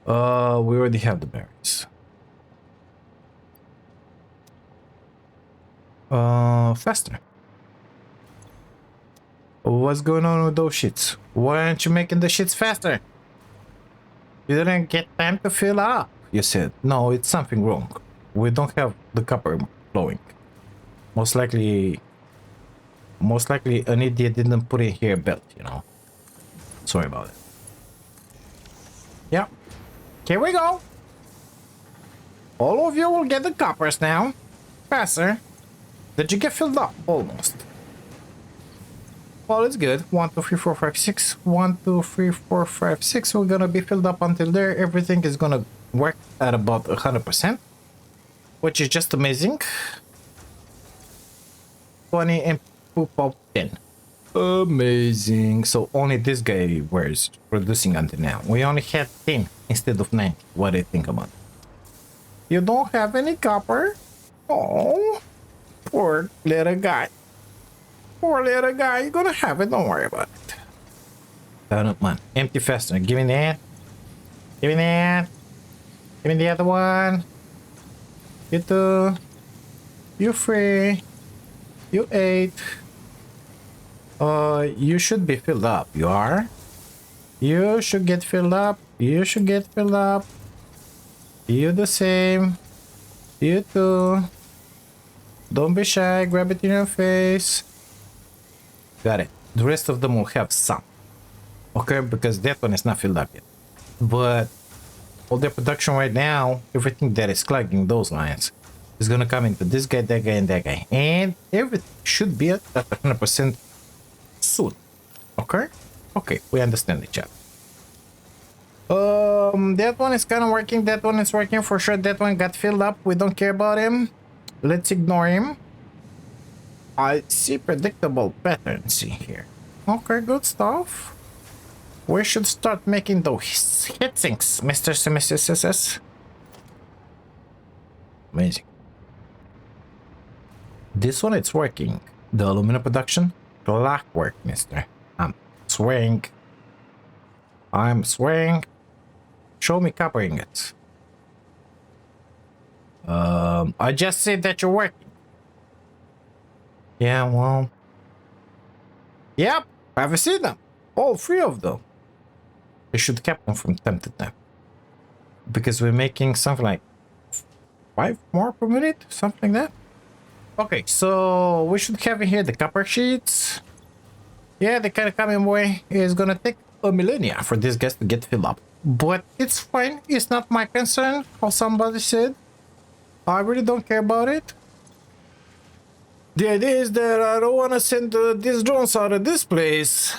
We already have the berries. Faster. What's going on with those shits? Why aren't you making the shits faster? You didn't get time to fill up, you said. No, it's something wrong. We don't have the copper flowing. Most likely an idiot didn't put in here a belt, you know. Sorry about it. Yeah. Here we go. All of you will get the coppers now. Faster. Did you get filled up? Almost. Well, it's good. 1, 2, 3, 4, 5, 6. 1, 2, 3, 4, 5, 6. We're gonna be filled up until there. Everything is gonna work at about 100%, which is just amazing. 20 and poop out 10. Amazing. So only this guy was producing until now. We only had 10 instead of 9. What do you think about it? You don't have any copper? Oh, poor little guy. Poor little guy. You're gonna have it. Don't worry about it. Turn up, man. Empty fastener. Give me that. Give me that. Give me the other one. You 2. You 3. You 8. You should be filled up. You are? You should get filled up. You should get filled up. You the same. You 2. Don't be shy. Grab it in your face. Got it. The rest of them will have some. Okay, because that one is not filled up yet. But all their production right now, everything that is clogging those lines is gonna come into this guy, that guy, and that guy. And everything should be at 100% soon. Okay? Okay, we understand each other. That one is kind of working. That one is working for sure. That one got filled up. We don't care about him. Let's ignore him. I see predictable patterns in here. Okay, good stuff. We should start making those hit sinks, Mr. Mrs. Amazing. This one, it's working. The aluminum production, clockwork, mister. I'm swearing. I'm swearing. Show me copper ingots. I just said that you're working. Yeah, well. Yep, I've seen them. All 3 of them. We should cap them from time to time. Because we're making something like 5 more per minute, something like that. Okay, so we should have in here the copper sheets. Yeah, the kind of coming way is gonna take a millennia for these guys to get filled up. But it's fine, it's not my concern, how somebody said. I really don't care about it. The idea is that I don't want to send these drones out of this place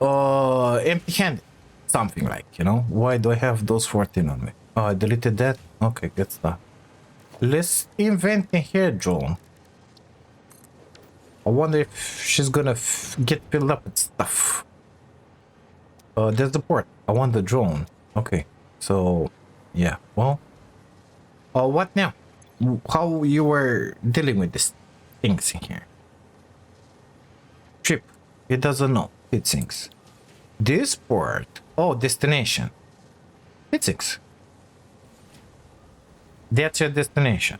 empty-handed. Something like, you know? Why do I have those 14 on me? Oh, I deleted that? Okay, good stuff. Let's invent a hair drone. I wonder if she's gonna get filled up with stuff. There's the port. I want the drone. Okay, so yeah. Well, what now? How you were dealing with these things in here? Trip. It doesn't know. It sinks. This port. Oh, destination. It sinks. That's your destination.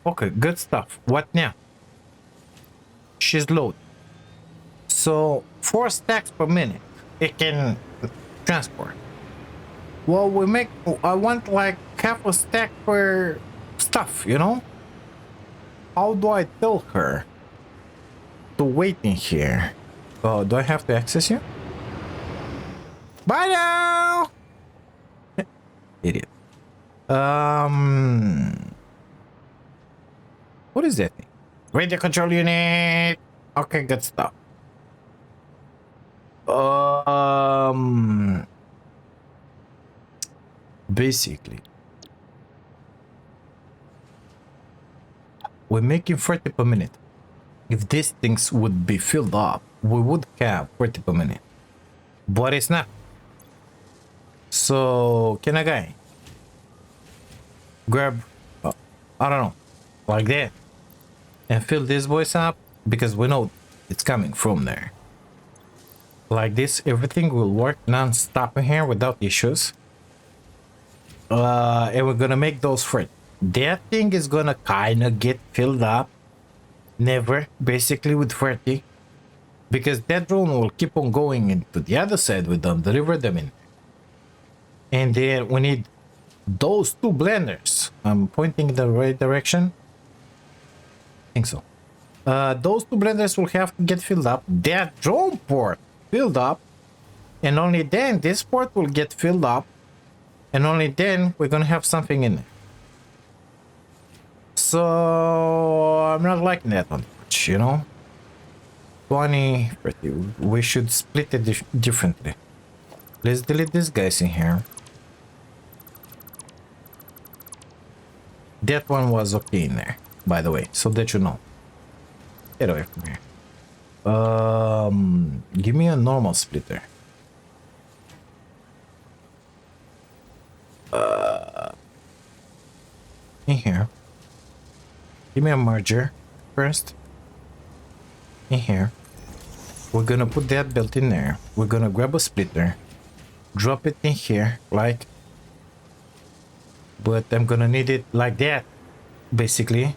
Okay, good stuff. What now? She's low. So 4 stacks per minute it can transport. Well, I want like half a stack per stuff, you know? How do I tell her to wait in here? Do I have to access you? Bye now! Idiot. What is that thing? Radio control unit. Okay, good stuff. Basically, we're making 30 per minute. If these things would be filled up, we would have 30 per minute. But it's not. So, can a guy grab, I don't know, like that, and fill this voice up? Because we know it's coming from there. Like this, everything will work non-stop in here without issues. And we're gonna make those for it. That thing is gonna kind of get filled up Never, basically, with 30. Because that drone will keep on going into the other side with them, deliver them in. And then we need those two blenders. I'm pointing in the right direction. I think so. Those two blenders will have to get filled up. That drone port filled up. And only then this port will get filled up. And only then we're gonna have something in there. So I'm not liking that one much, you know. 20, 30. We should split it differently. Let's delete these guys in here. That one was okay in there, by the way, so that you know. Get away from here. Give me a normal splitter. In here. Give me a merger first. In here. We're gonna put that belt in there. We're gonna grab a splitter. Drop it in here, like. But I'm gonna need it like that, basically.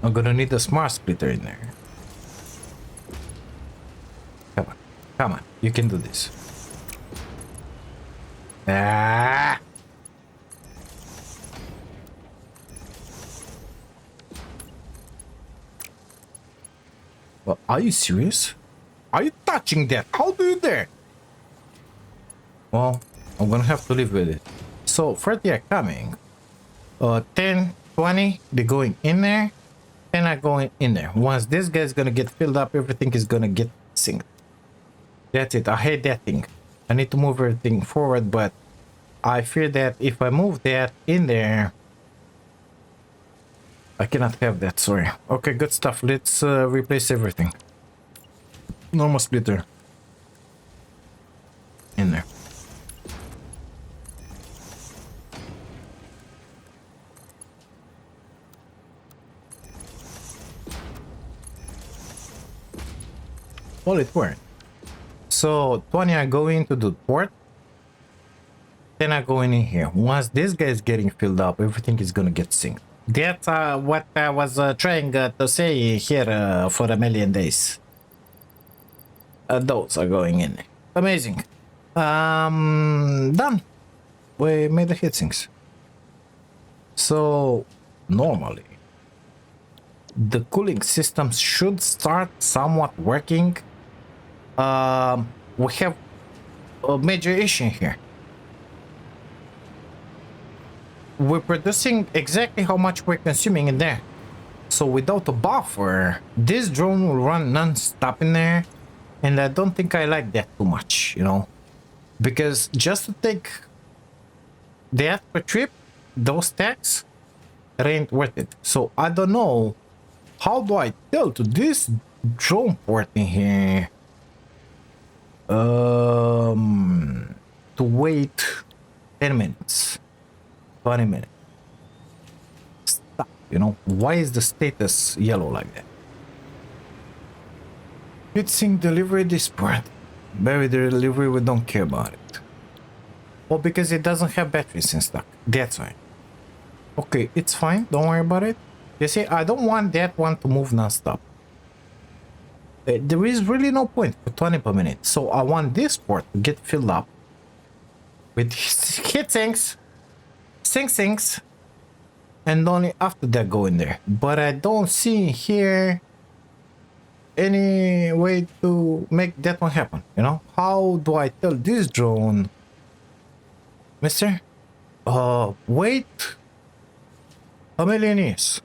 I'm gonna need a smart splitter in there. Come on. Come on. You can do this. Ah! Well, are you serious? Are you touching that? How do you dare? Well, I'm gonna have to live with it. So, 30 are coming. 10, 20, they're going in there. 10 are going in there. Once this guy's gonna get filled up, everything is gonna get synced. That's it. I hate that thing. I need to move everything forward, but I fear that if I move that in there, I cannot have that, sorry. Okay, good stuff. Let's replace everything. Normal splitter. In there. Well, it worked. So 20 are going to the port. 10 are going in here. Once this guy is getting filled up, everything is gonna get synced. That's what I was trying to say here for a million days. Those are going in. Amazing. Done. We made the heatsinks. So normally the cooling systems should start somewhat working. We have a major issue here. We're producing exactly how much we're consuming in there. So without a buffer, this drone will run non-stop in there. And I don't think I like that too much, you know. Because just to take that per trip, those tags, it ain't worth it. So I don't know. How do I tell to this drone port in here to wait 10 minutes, 20 minutes? Stop, you know. Why is the status yellow like that? Heatsink delivery this part. Bury the delivery, we don't care about it. Oh, because it doesn't have batteries in stock. That's why. Okay, it's fine. Don't worry about it. You see, I don't want that one to move non-stop. There is really no point for 20 per minute. So I want this port to get filled up with heatsinks, sinks, and only after that go in there. But I don't see here any way to make that one happen, you know? How do I tell this drone, mister, wait a million years?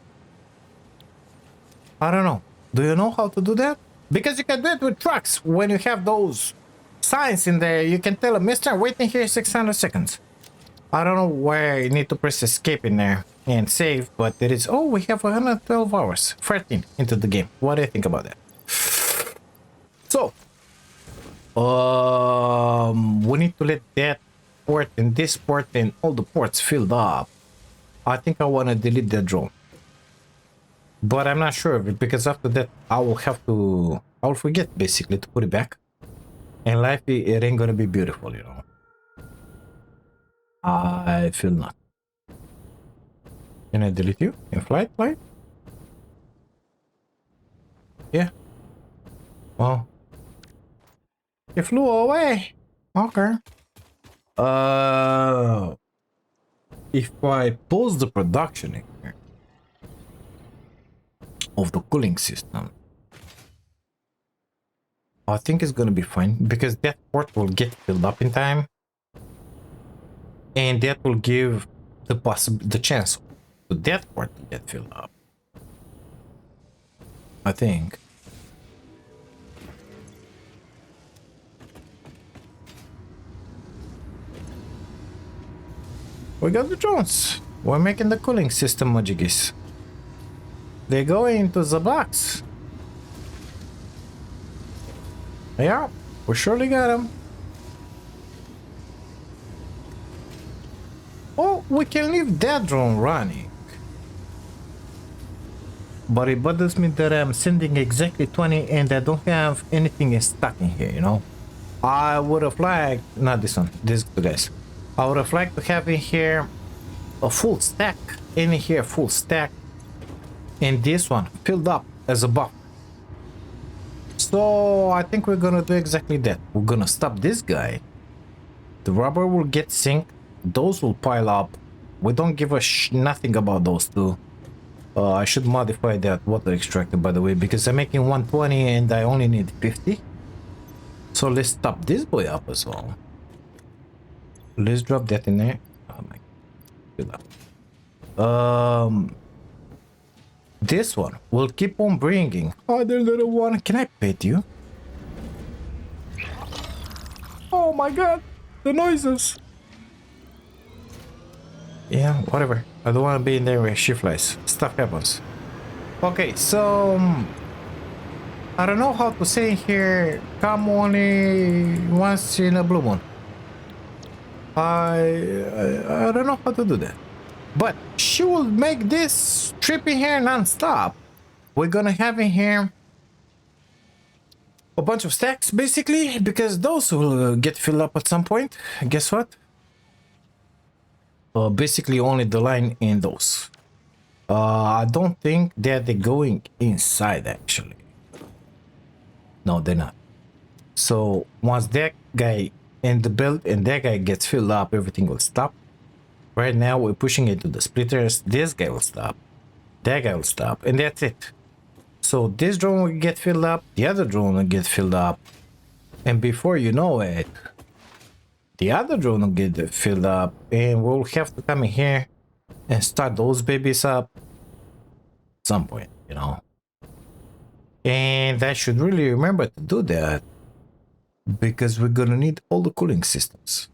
I don't know. Do you know how to do that? Because you can do it with trucks. When you have those signs in there, you can tell a mister, waiting here 600 seconds. I don't know why I need to press escape in there and save, but it is, oh, we have 112 hours, 13 into the game. What do you think about that? So, we need to let that port and this port and all the ports filled up. I think I want to delete that drone. But I'm not sure of it, because after that I will forget basically to put it back. And life, it ain't gonna be beautiful, you know. I feel not. Can I delete you? In flight? Yeah. Well, you flew away. Okay. If I pause the production here of the cooling system, I think it's gonna be fine because that port will get filled up in time, and that will give the chance to that port to get filled up. I think. We got the drones. We're making the cooling system, Majigis. They go into the box. Yeah, we surely got them. Oh, we can leave that drone running. But it bothers me that I'm sending exactly 20 and I don't have anything stuck in here, you know? I would have liked, not this one, this guys. I would have liked to have in here a full stack, in here full stack, and this one filled up as a buffer. So I think we're gonna do exactly that. We're gonna stop this guy. The rubber will get synced. Those will pile up. We don't give a nothing about those two. I should modify that water extractor, by the way, because I'm making 120 and I only need 50. So let's stop this boy up as well. Let's drop that in there. Oh my god. This one will keep on bringing. Other little one, can I pet you? Oh my god, the noises. Yeah, whatever. I don't want to be in there where she flies. Stuff happens. Okay, so I don't know how to say here. Come only once in a blue moon. I don't know how to do that. But she will make this trip in here non-stop. We're gonna have in here a bunch of stacks, basically, because those will get filled up at some point. Guess what? Basically only the line in those. I don't think that they're going inside, actually. No, they're not. So once that guy in the build and that guy gets filled up, everything will stop. Right now we're pushing it to the splitters. This guy will stop, that guy will stop, and that's it. So this drone will get filled up, the other drone will get filled up, and before you know it, the other drone will get filled up, and we'll have to come in here and start those babies up at some point, you know. And I should really remember to do that, because we're gonna need all the cooling systems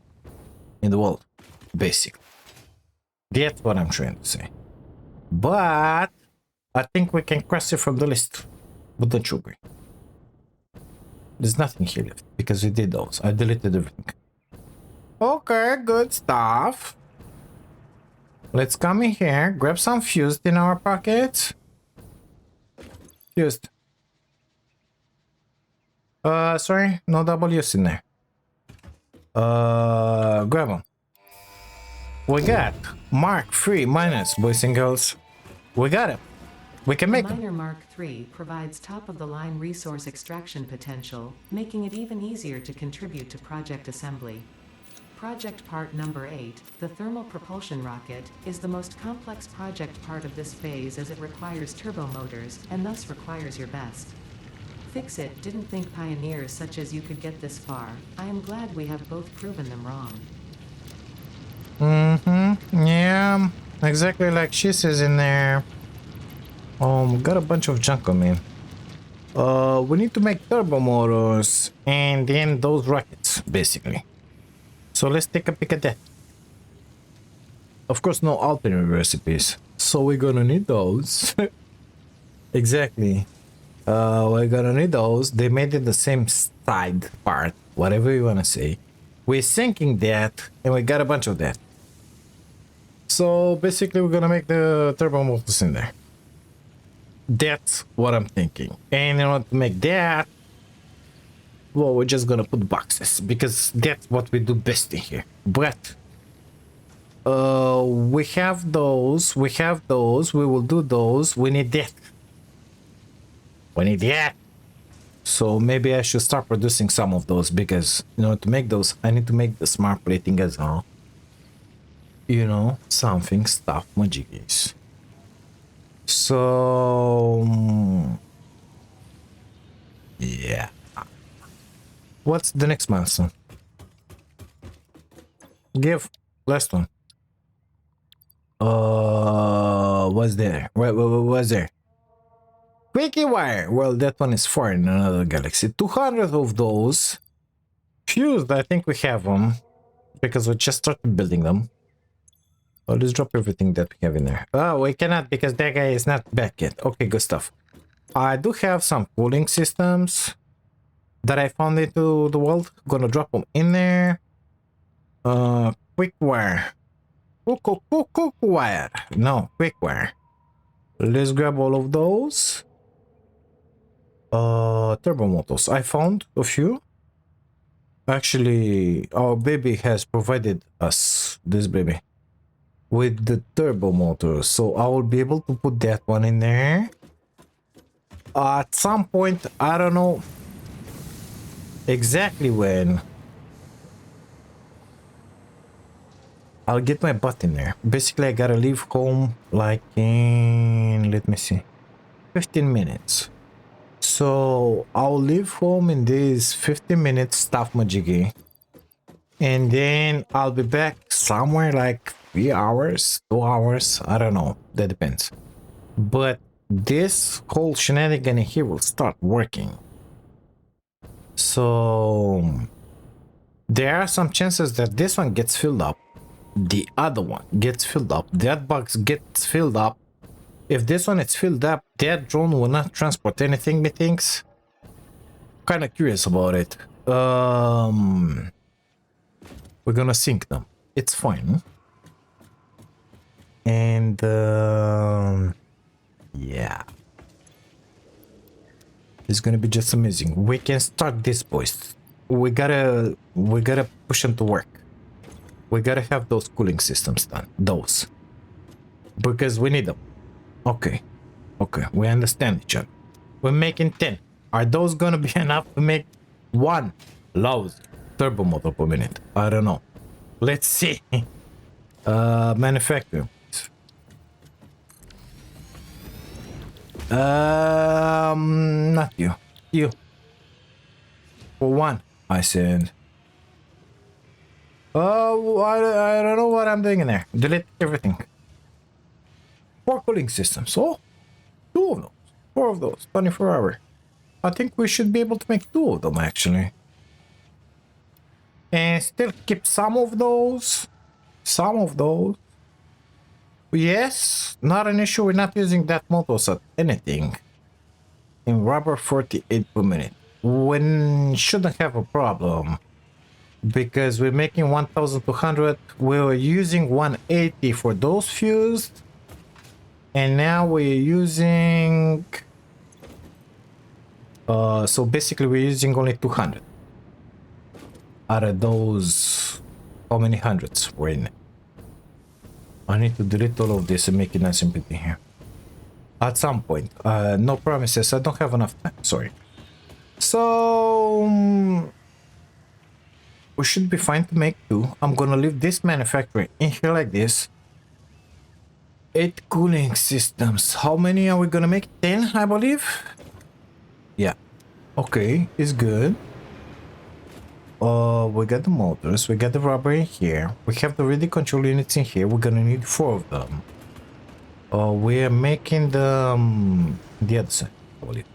in the world, basically. That's what I'm trying to say. But I think we can cross it from the list. But don't you agree? There's nothing here left because we did those. I deleted everything. Okay, good stuff. Let's come in here, grab some fused in our pockets. Fused. Sorry, no W's in there. Grab them. We got Mark III minus, boys and girls. We got it. We can make the them. Miner Mark III provides top-of-the-line resource extraction potential, making it even easier to contribute to project assembly. Project part number 8, the thermal propulsion rocket, is the most complex project part of this phase as it requires turbo motors, and thus requires your best. Fix it, didn't think pioneers such as you could get this far. I am glad we have both proven them wrong. Yeah, exactly like she says in there. Got a bunch of junk on me. We need to make turbo motors and then those rockets, basically. So let's take a peek at that. Of course, no alternate recipes, so we're gonna need those. Exactly. We're gonna need those. They made it the same side part, whatever you wanna say. We're syncing that, and we got a bunch of that. So basically, we're gonna make the turbo motors in there. That's what I'm thinking. And in order to make that, well, we're just gonna put boxes because that's what we do best in here. But We have those. We have those. We will do those. We need that. We need that. So maybe I should start producing some of those because, you know, to make those, I need to make the smart plating as well. You know, something stuff majiggies. So yeah. What's the next milestone? Give last one. What's there? What was there? Quickie wire. Well, that one is far in another galaxy. 200 of those fused. I think we have them because we just started building them. Oh, let's drop everything that we have in there. Oh, we cannot because that guy is not back yet. Okay, good stuff. I do have some cooling systems that I found into the world. Gonna drop them in there. Quick wire. Quick wire. No, quick wire. Let's grab all of those. Turbo motors. I found a few. Actually, our baby has provided us, this baby, with the turbo motor. So I will be able to put that one in there. At some point, I don't know exactly when, I'll get my butt in there. Basically, I gotta leave home like in, let me see, 15 minutes. So I'll leave home in these 15 minutes, stuff majiggy. And then I'll be back somewhere like 3 hours, 2 hours. I don't know. That depends. But this whole shenanigan here will start working. So there are some chances that this one gets filled up. The other one gets filled up. That box gets filled up. If this one is filled up, that drone will not transport anything, methinks. Kind of curious about it. We're gonna sink them. It's fine. And yeah, it's gonna be just amazing. We can start this, boys. We gotta push them to work. We gotta have those cooling systems done. Those, because we need them. Okay, we understand each other. We're making 10. Are those gonna be enough to make one lousy turbo motor per minute? I don't know. Let's see. Manufacturing. Not you. You. For one, I said. Oh, I don't know what I'm doing in there. Delete everything. 4 cooling systems. Oh, 2 of those. 4 of those. 24 hour. I think we should be able to make 2 of them actually. And still keep some of those. Some of those. Yes, not an issue. We're not using that motors at anything. In rubber 48 per minute. We shouldn't have a problem. Because we're making 1200. We were using 180 for those fused. And now we're using... so basically we're using only 200. Out of those... How many hundreds were in it? I need to delete all of this and make it nice and pretty here. At some point. No promises. I don't have enough time. Sorry. So... we should be fine to make 2. I'm gonna leave this manufacturing in here like this. 8 cooling systems. How many are we gonna make? 10, I believe. Yeah. Okay, it's good. We got the motors. We got the rubber in here. We have the radio control units in here. We're gonna need 4 of them. We're making the other side, I believe.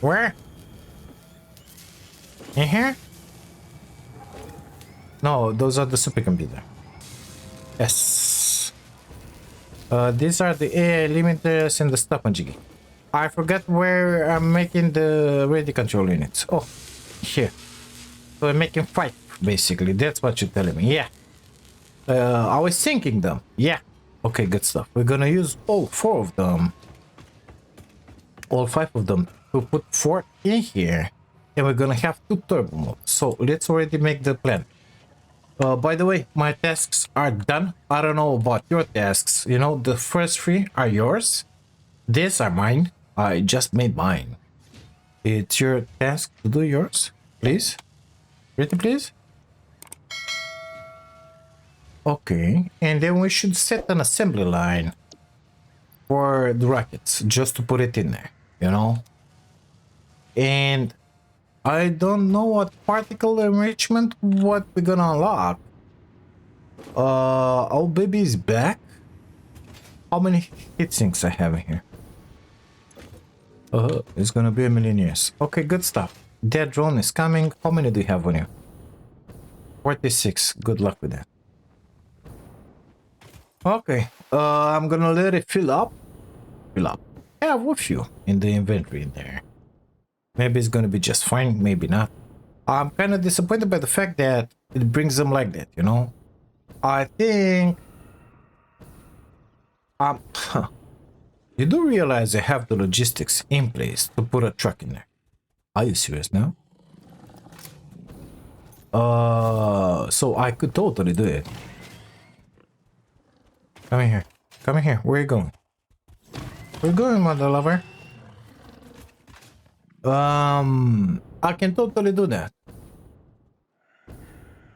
Where? In here? No, those are the supercomputer. Yes. These are the AI limiters and the stuff on Jiggy. I forgot where I'm making the radio control units. Oh, here. So I'm making 5, basically. That's what you're telling me. Yeah. I was syncing them. Yeah. Okay, good stuff. We're gonna use all 4 of them. All 5 of them to put 4 in here. and we're gonna have 2 turbo motors. So let's already make the plan. By the way, my tasks are done. I don't know about your tasks. You know, the first 3 are yours. These are mine. I just made mine. It's your task to do yours. Please. Pretty please. Okay. And then we should set an assembly line for the rockets, just to put it in there, you know? And I don't know what particle enrichment, what we're gonna unlock. Our baby is back. How many heat sinks I have in here? It's gonna be a million years. Okay, good stuff. That drone is coming. How many do you have on you? 46. Good luck with that. Okay, I'm gonna let it fill up. Fill up. I have a few in the inventory in there. Maybe it's gonna be just fine, maybe not. I'm kind of disappointed by the fact that it brings them like that, you know? I think... You do realize I have the logistics in place to put a truck in there. Are you serious now? So I could totally do it. Come in here. Come in here. Where are you going? Where are you going, mother lover? I can totally do that.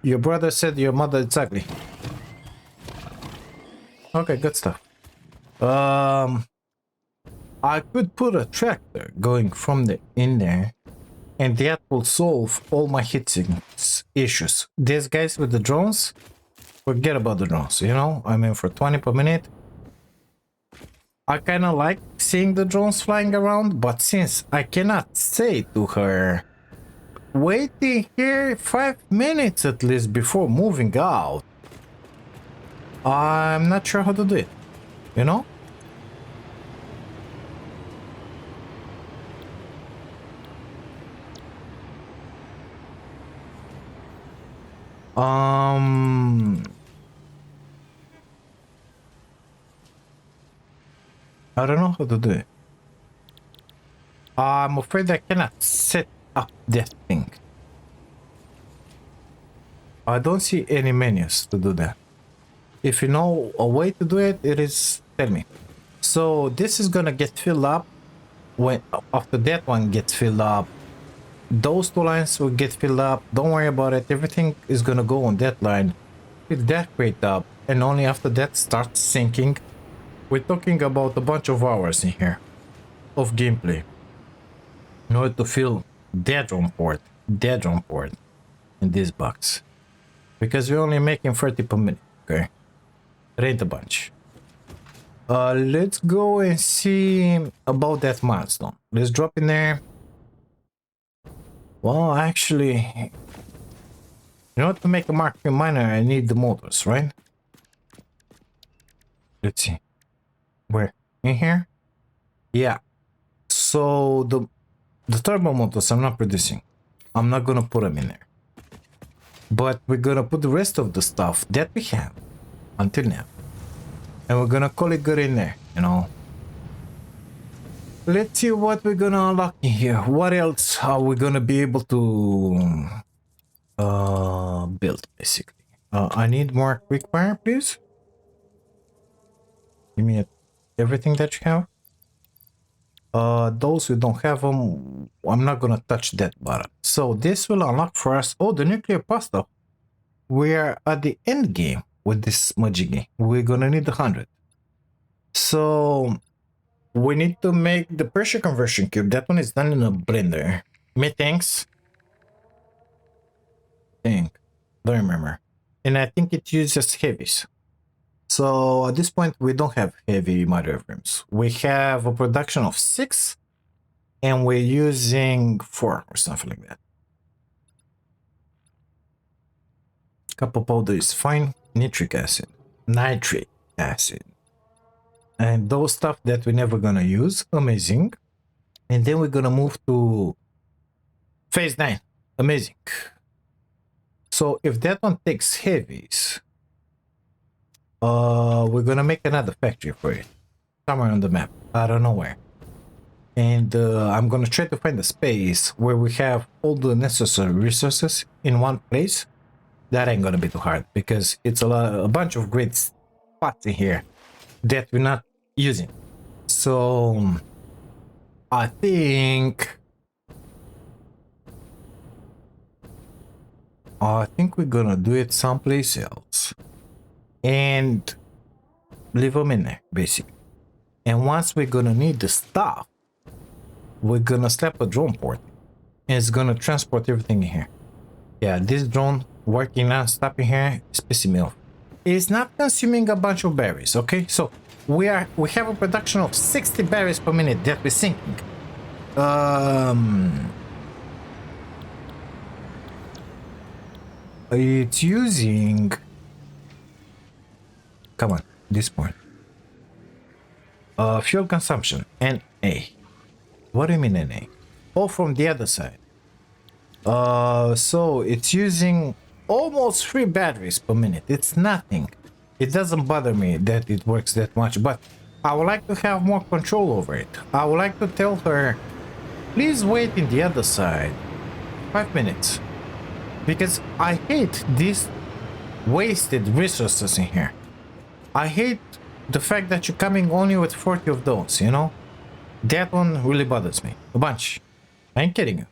Your brother said your mother is ugly. Okay, good stuff. I could put a tractor going from the in there, and that will solve all my heatsink issues. These guys with the drones, forget about the drones, you know? I mean, for 20 per minute. I kind of like seeing the drones flying around, but since I cannot say to her, waiting here 5 minutes at least before moving out, I'm not sure how to do it, you know? I don't know how to do it. I'm afraid I cannot set up that thing. I don't see any menus to do that. If you know a way to do it, it is, tell me. So this is gonna get filled up. When after that one gets filled up, those 2 lines will get filled up. Don't worry about it. Everything is gonna go on that line. Fill that crate up, and only after that starts sinking. We're talking about a bunch of hours in here of gameplay in order to fill that drone port in this box, because we're only making 30 per minute. Okay, it ain't a bunch. Let's go and see about that milestone. Let's drop in there. Well, actually, in order to make a Mark III miner, I need the motors, right? Let's see. Where? In here? Yeah. So the turbo motors I'm not producing. I'm not gonna put them in there. But we're gonna put the rest of the stuff that we have until now. And we're gonna call it good in there, you know. Let's see what we're gonna unlock in here. What else are we gonna be able to build, basically? I need more quick fire, please. Give me everything that you have. Those who don't have them, I'm not gonna touch that button. So this will unlock for us. Oh, the nuclear pasta. We are at the end game with this majiggy. We're gonna need 100. So we need to make the pressure conversion cube. That one is done in a blender. Methanks. Don't remember. And I think it uses heavies. So at this point, we don't have heavy mother frames. We have a production of 6, and we're using 4 or something like that. Copper powder is fine. Nitric acid. And those stuff that we're never gonna use. Amazing. And then we're gonna move to phase 9. Amazing. So if that one takes heavies, we're gonna make another factory for it somewhere on the map. I don't know where. And I'm gonna try to find a space where we have all the necessary resources in one place. That ain't gonna be too hard because it's a bunch of great spots in here that we're not using. So I think we're gonna do it someplace else and leave them in there, basically. And once we're gonna need the stuff, we're gonna slap a drone port and it's gonna transport everything in here. Yeah, this drone working non-stop in here is pissing me off. It's not consuming a bunch of berries, okay? So we have a production of 60 berries per minute that we're sinking. It's using, come on, this point. Fuel consumption, NA. What do you mean NA? Oh, from the other side. So it's using almost 3 batteries per minute. It's nothing. It doesn't bother me that it works that much, but I would like to have more control over it. I would like to tell her, please wait in the other side 5 minutes, because I hate these wasted resources in here. I hate the fact that you're coming only with 40 of those, you know? That one really bothers me a bunch. I ain't kidding you.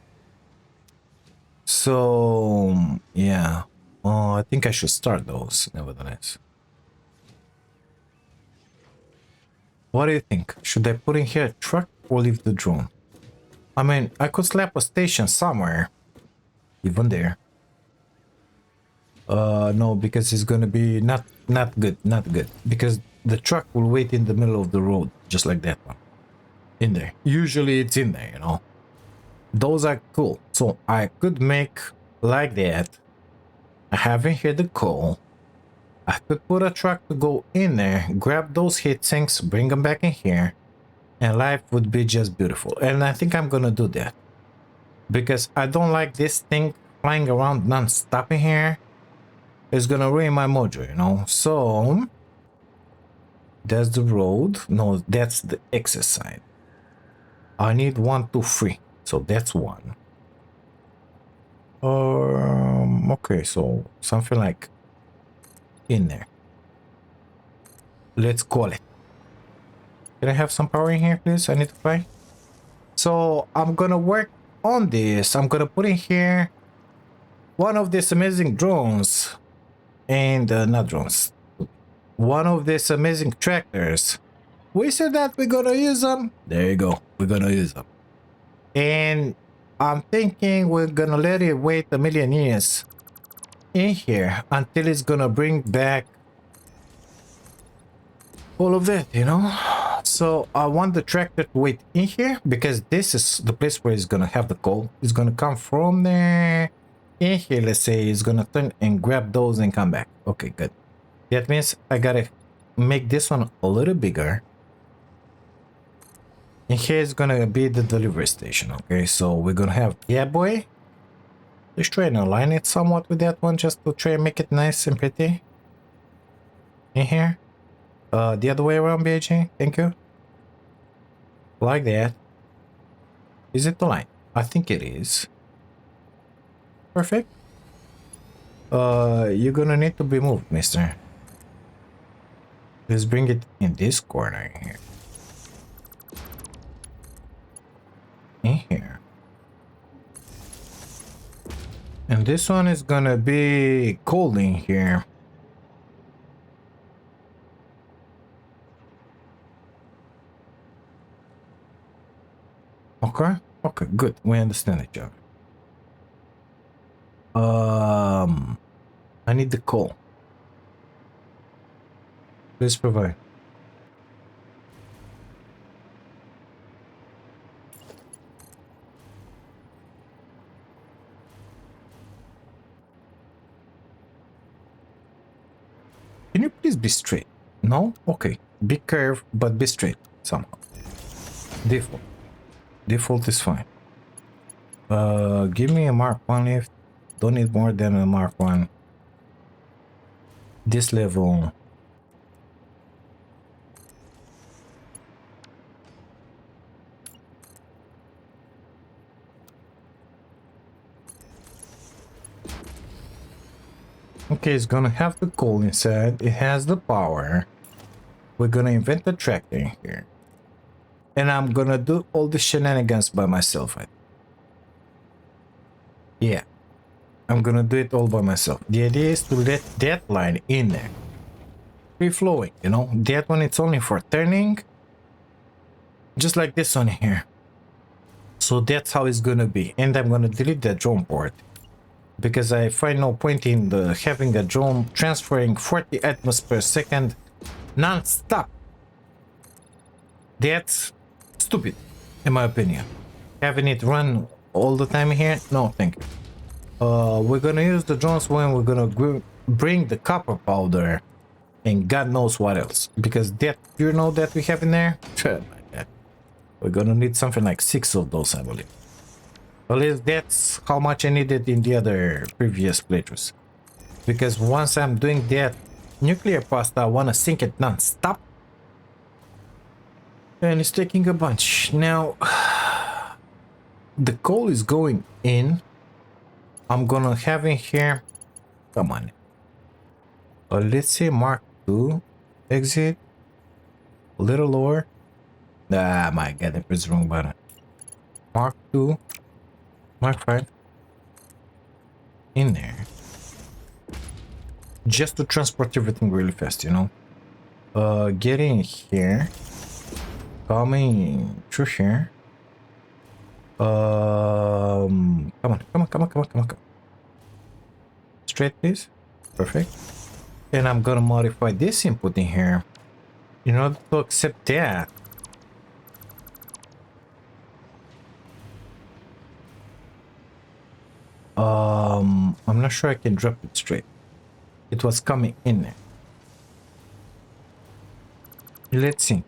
So yeah, I think I should start those nevertheless. What do you think? Should I put in here a truck or leave the drone? I mean, I could slap a station somewhere, even there. No, because it's gonna be not good, because the truck will wait in the middle of the road, just like that one. In there. Usually it's in there, you know. Those are cool. So I could make like that. I have in here the coal. I could put a truck to go in there, grab those heat sinks, bring them back in here, and life would be just beautiful. And I think I'm gonna do that because I don't like this thing flying around non-stop in here. It's gonna ruin my mojo, you know. So that's the road. No, that's the excess side. I need 1, 2, 3. So that's 1. Okay, so something like in there. Let's call it. Can I have some power in here, please? I need to fly. So I'm gonna work on this. I'm gonna put in here one of these amazing drones and not drones. One of these amazing tractors. We said that we're gonna use them. There you go. We're gonna use them. And I'm thinking we're gonna let it wait a million years in here until it's gonna bring back all of that, you know. So I want the tractor to wait in here because this is the place where it's gonna have the coal. It's gonna come from there in here. Let's say it's gonna turn and grab those and come back. Okay, good. That means I gotta make this one a little bigger. And here is gonna be the delivery station. Okay, so we're gonna have, yeah boy, let's try and align it somewhat with that one just to try and make it nice and pretty in here. The other way around, BG, thank you. Like that. Is it aligned? I think it is. Perfect. You're gonna need to be moved, mister. Let's bring it in this corner here. In here. And this one is gonna be cold in here. Okay, okay, good. We understand each other. I need the coal. Please provide. Can you please be straight? No? Okay. Be curved, but be straight somehow. Default. Default is fine. Give me a Mark 1 lift. Don't need more than a Mark 1. This level. Okay, it's gonna have the coal inside. It has the power. We're gonna invent the tractor in here. And I'm gonna do all the shenanigans by myself. Yeah. I'm gonna do it all by myself. The idea is to let that line in there. Free flowing, you know? That one, it's only for turning. Just like this one here. So that's how it's gonna be. And I'm gonna delete that drone port. Because I find no point in having a drone transferring 40 items per second non-stop. That's stupid, in my opinion. Having it run all the time here? No, thank you. We're gonna use the drones when we're gonna bring the copper powder and God knows what else. Because that, you know, that we have in there? We're gonna need something like 6 of those, I believe. At least that's how much I needed in the other previous playthroughs. Because once I'm doing that nuclear pasta, I wanna sink it non-stop. And it's taking a bunch. Now, the coal is going in. I'm gonna have in here, come on. Let's say Mark 2 exit. A little lower. Ah, my god, I pressed the wrong button. Mark 2. Mark 5 in there, just to transport everything really fast, you know. Get in here, coming through here. Come on. Straight, please. Perfect. And I'm gonna modify this input in here in order to accept that. I'm not sure I can drop it straight. It was coming in there. Let's see.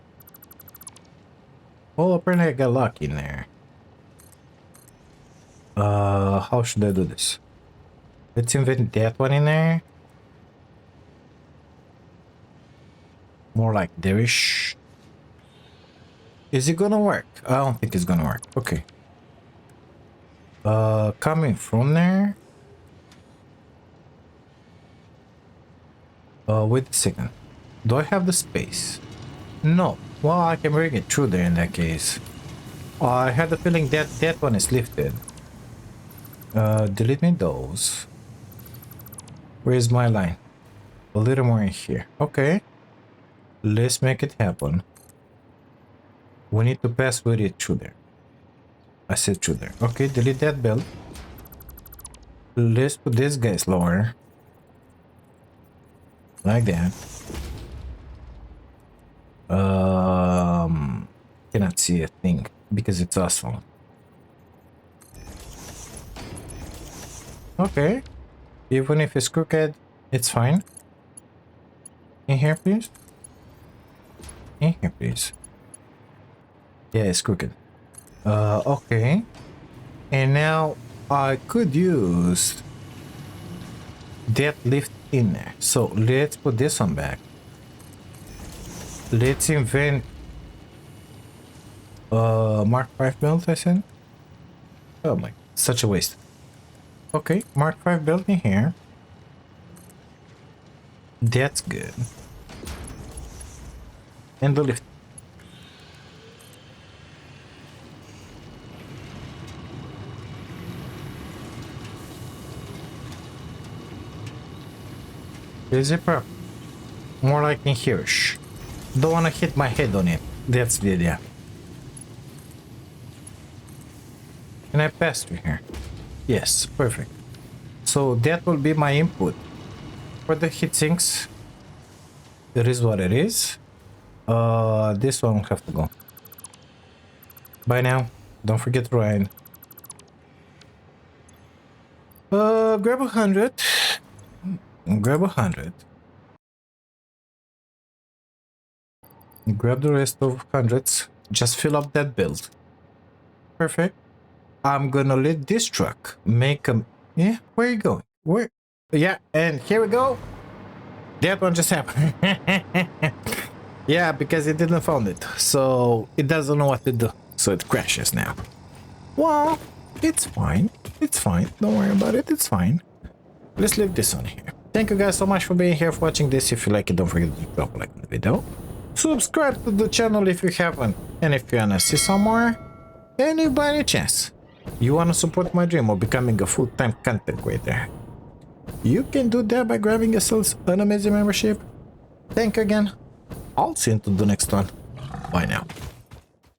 Oh, apparently I got lucky in there. How should I do this? Let's invent that one in there. More like there-ish. Is it gonna work? I don't think it's gonna work. Okay. Coming from there. Wait a second. Do I have the space? No. Well, I can bring it through there in that case. I had the feeling that that one is lifted. Delete me those. Where's my line? A little more in here. Okay. Let's make it happen. We need to pass with it through there. I said through there. Okay, delete that belt. Let's put this guys lower. Like that. Cannot see a thing because it's asphalt. Okay. Even if it's crooked, it's fine. In here, please. In here, please. Yeah, it's crooked. Okay. And now I could use that lift in there. So let's put this one back. Let's invent Mark 5 belt, I said. Oh my, such a waste. Okay, Mark 5 belt in here. That's good. And the lift. Is it proper? More like in here-ish. Don't wanna hit my head on it. That's the idea. Can I pass through here? Yes, perfect. So that will be my input. For the heat sinks, it is what it is. This one will have to go. Bye now. Don't forget to ride. Grab 100. Grab 100. Grab the rest of hundreds. Just fill up that build. Perfect. I'm gonna let this truck make a... Yeah, where are you going? Where? Yeah, and here we go. That one just happened. Yeah, because it didn't found it. So it doesn't know what to do. So it crashes now. Well, it's fine. It's fine. Don't worry about it. It's fine. Let's leave this on here. Thank you guys so much for being here, for watching this. If you like it, don't forget to drop a like on the video. Subscribe to the channel if you haven't. And if you wanna see some more, and if by any chance you wanna support my dream of becoming a full-time content creator, you can do that by grabbing yourselves an amazing membership. Thank you again. I'll see you into the next one. Bye now.